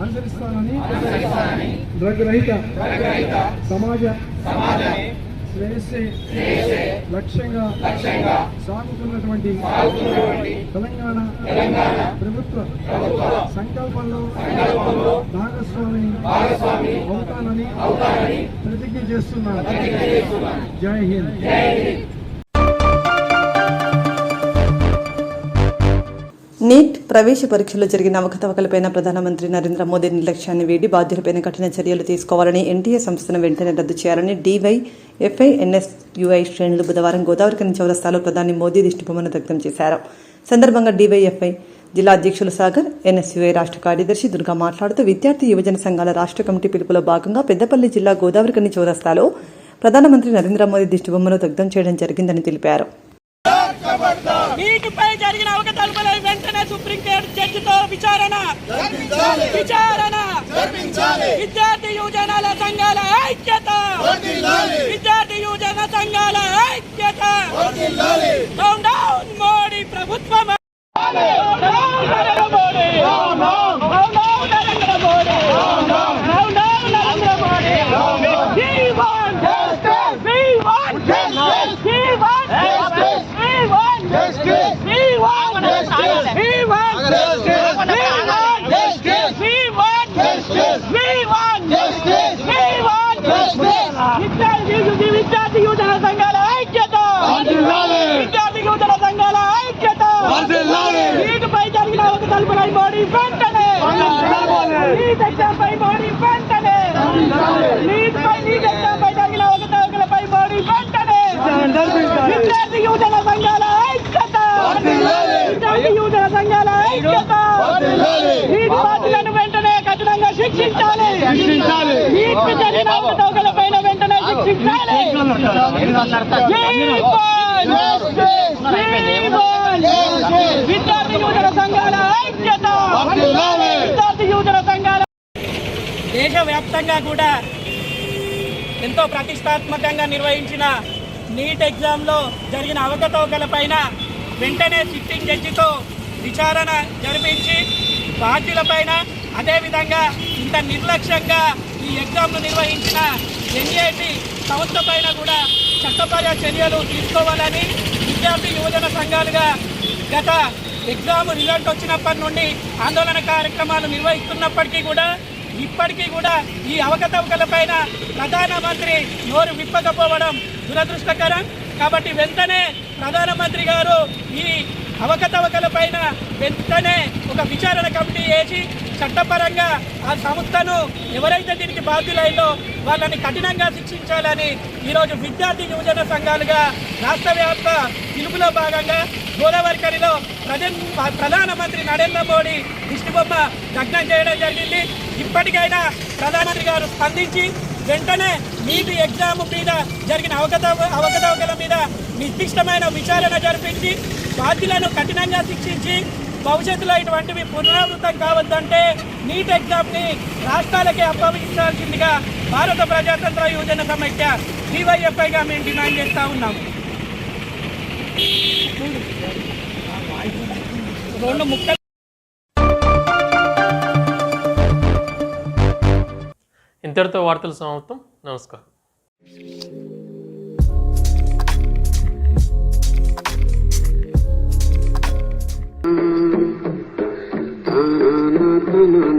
అనుసరిస్తానని, డ్రగ్ రహిత సమాజ శ్రేయస్సే లక్ష్యంగా సాగుతున్నటువంటి తెలంగాణ ప్రభుత్వ సంకల్పంలో భాగస్వామిని అవుతానని ప్రతిజ్ఞ చేస్తున్నాను. జై హింద్. నీట్ ప్రవేశ పరీక్షల్లో జరిగిన అవకతవకలపై ప్రధానమంత్రి నరేంద్ర మోదీ నిర్లక్ష్యాన్ని వీడి బాధ్యులపై కఠిన చర్యలు తీసుకోవాలని ఎన్టీఏ సంస్థను వెంటనే రద్దు చేయాలని DYFI NSUI శ్రేణులు బుధవారం గోదావరికని చౌరస్తాలో ప్రధాని మోదీ దిష్టిబొమ్మను దగ్ధం చేశారు. సందర్భంగా DYFI జిల్లా అధ్యక్షులు సాగర్, NSUI రాష్ట్ర కార్యదర్శి దుర్గా మాట్లాడుతూ విద్యార్థి యువజన సంఘాల రాష్ట్ర కమిటీ పిలుపులో భాగంగా పెద్దపల్లి జిల్లా గోదావరికని చౌరస్తాలో ప్రధానమంత్రి నరేంద్ర మోదీ దిష్టిబొమ్మను దగ్ధం చేయడం జరిగిందని తెలిపారు. నీటిపై జరిగిన అవకతవకలపై వెంటనే సుప్రీంకోర్టు జడ్జితో విచారణ. విద్యార్థి యువజనాల సంఘాల ఐక్యత. విద్యార్థి యువజన సంఘాల ఐక్యత. డౌన్ డౌన్ మోడీ ప్రభుత్వం. విద్యార్థి యువజన సంఘాల ఐక్యత. విద్యార్థి యువజన సంఘాల ఐక్యత. నీటిపై జరిగిన అవకతవకలపై మోడీ వెంటనే. నీట్ ఎగ్జామ్పై మోడీ వెంటనే. నీట్ ఎగ్జామ్పై జరిగిన అవకతవకలపై మోడీ వెంటనే. విద్యార్థి యువజన సంఘాల ఐక్యత. విద్యార్థి యువజన సంఘాల ఐక్యత. నీటి బాధ్యులను వెంటనే కఠినంగా శిక్షించాలి. నీట్ జరిగిన అవకతవకలపై వెంటనే శిక్షించాలి. విద్యార్థి యువజన సంఘాల ఐక్యత. విద్యార్థి యువజన సంఘాల దేశవ్యాప్తంగా కూడా ఎంతో ప్రతిష్టాత్మకంగా నిర్వహించిన నీట్ ఎగ్జామ్లో జరిగిన అవకతవకలపైన వెంటనే సిట్టింగ్ జడ్జితో విచారణ జరిపించి బాధ్యులపైన, అదేవిధంగా ఇంత నిర్లక్ష్యంగా ఈ ఎగ్జామ్ను నిర్వహించిన NIT సంస్థ పైన కూడా చట్టపర చర్యలు తీసుకోవాలని విద్యార్థి యువజన సంఘాలుగా గత ఎగ్జామ్ రిజల్ట్ వచ్చినప్పటి నుండి ఆందోళన కార్యక్రమాలు నిర్వహిస్తున్నప్పటికీ కూడా ఇప్పటికీ కూడా ఈ అవకతవకలపైన ప్రధానమంత్రి నోరు విప్పకపోవడం దురదృష్టకరం. కాబట్టి వెంటనే ప్రధానమంత్రి గారు ఈ అవకతవకలపైన వెంటనే ఒక విచారణ కమిటీ వేసి చట్టపరంగా ఆ సంస్థను ఎవరైతే దీనికి బాధ్యులైందో వాళ్ళని కఠినంగా శిక్షించాలని ఈరోజు విద్యార్థి యువజన సంఘాలుగా రాష్ట్ర వ్యాప్త పిలుపులో భాగంగా గోదావరికనిలో ప్రధానమంత్రి నరేంద్ర మోడీ దిష్టిబొమ్మ దగ్ధం చేయడం జరిగింది. ఇప్పటికైనా ప్రధానమంత్రి గారు స్పందించి వెంటనే నీటి ఎగ్జామ్ మీద జరిగిన అవకతవకల మీద నిర్దిష్టమైన విచారణ జరిపించి బాధ్యులను కఠినంగా శిక్షించి భవిష్యత్తులో ఇటువంటివి పునరావృతం కావద్దంటే నీట్ ఎగ్జామ్ని రాష్ట్రాలకే అప్పగించాల్సిందిగా భారత ప్రజాతంత్ర యువజన సమైక్య DYFIగా మేము డిమాండ్ చేస్తూ ఉన్నాం. రెండు ముఖ్య ఇంతటితో వార్తలు సమాప్తం. నమస్కారం. no, no, no.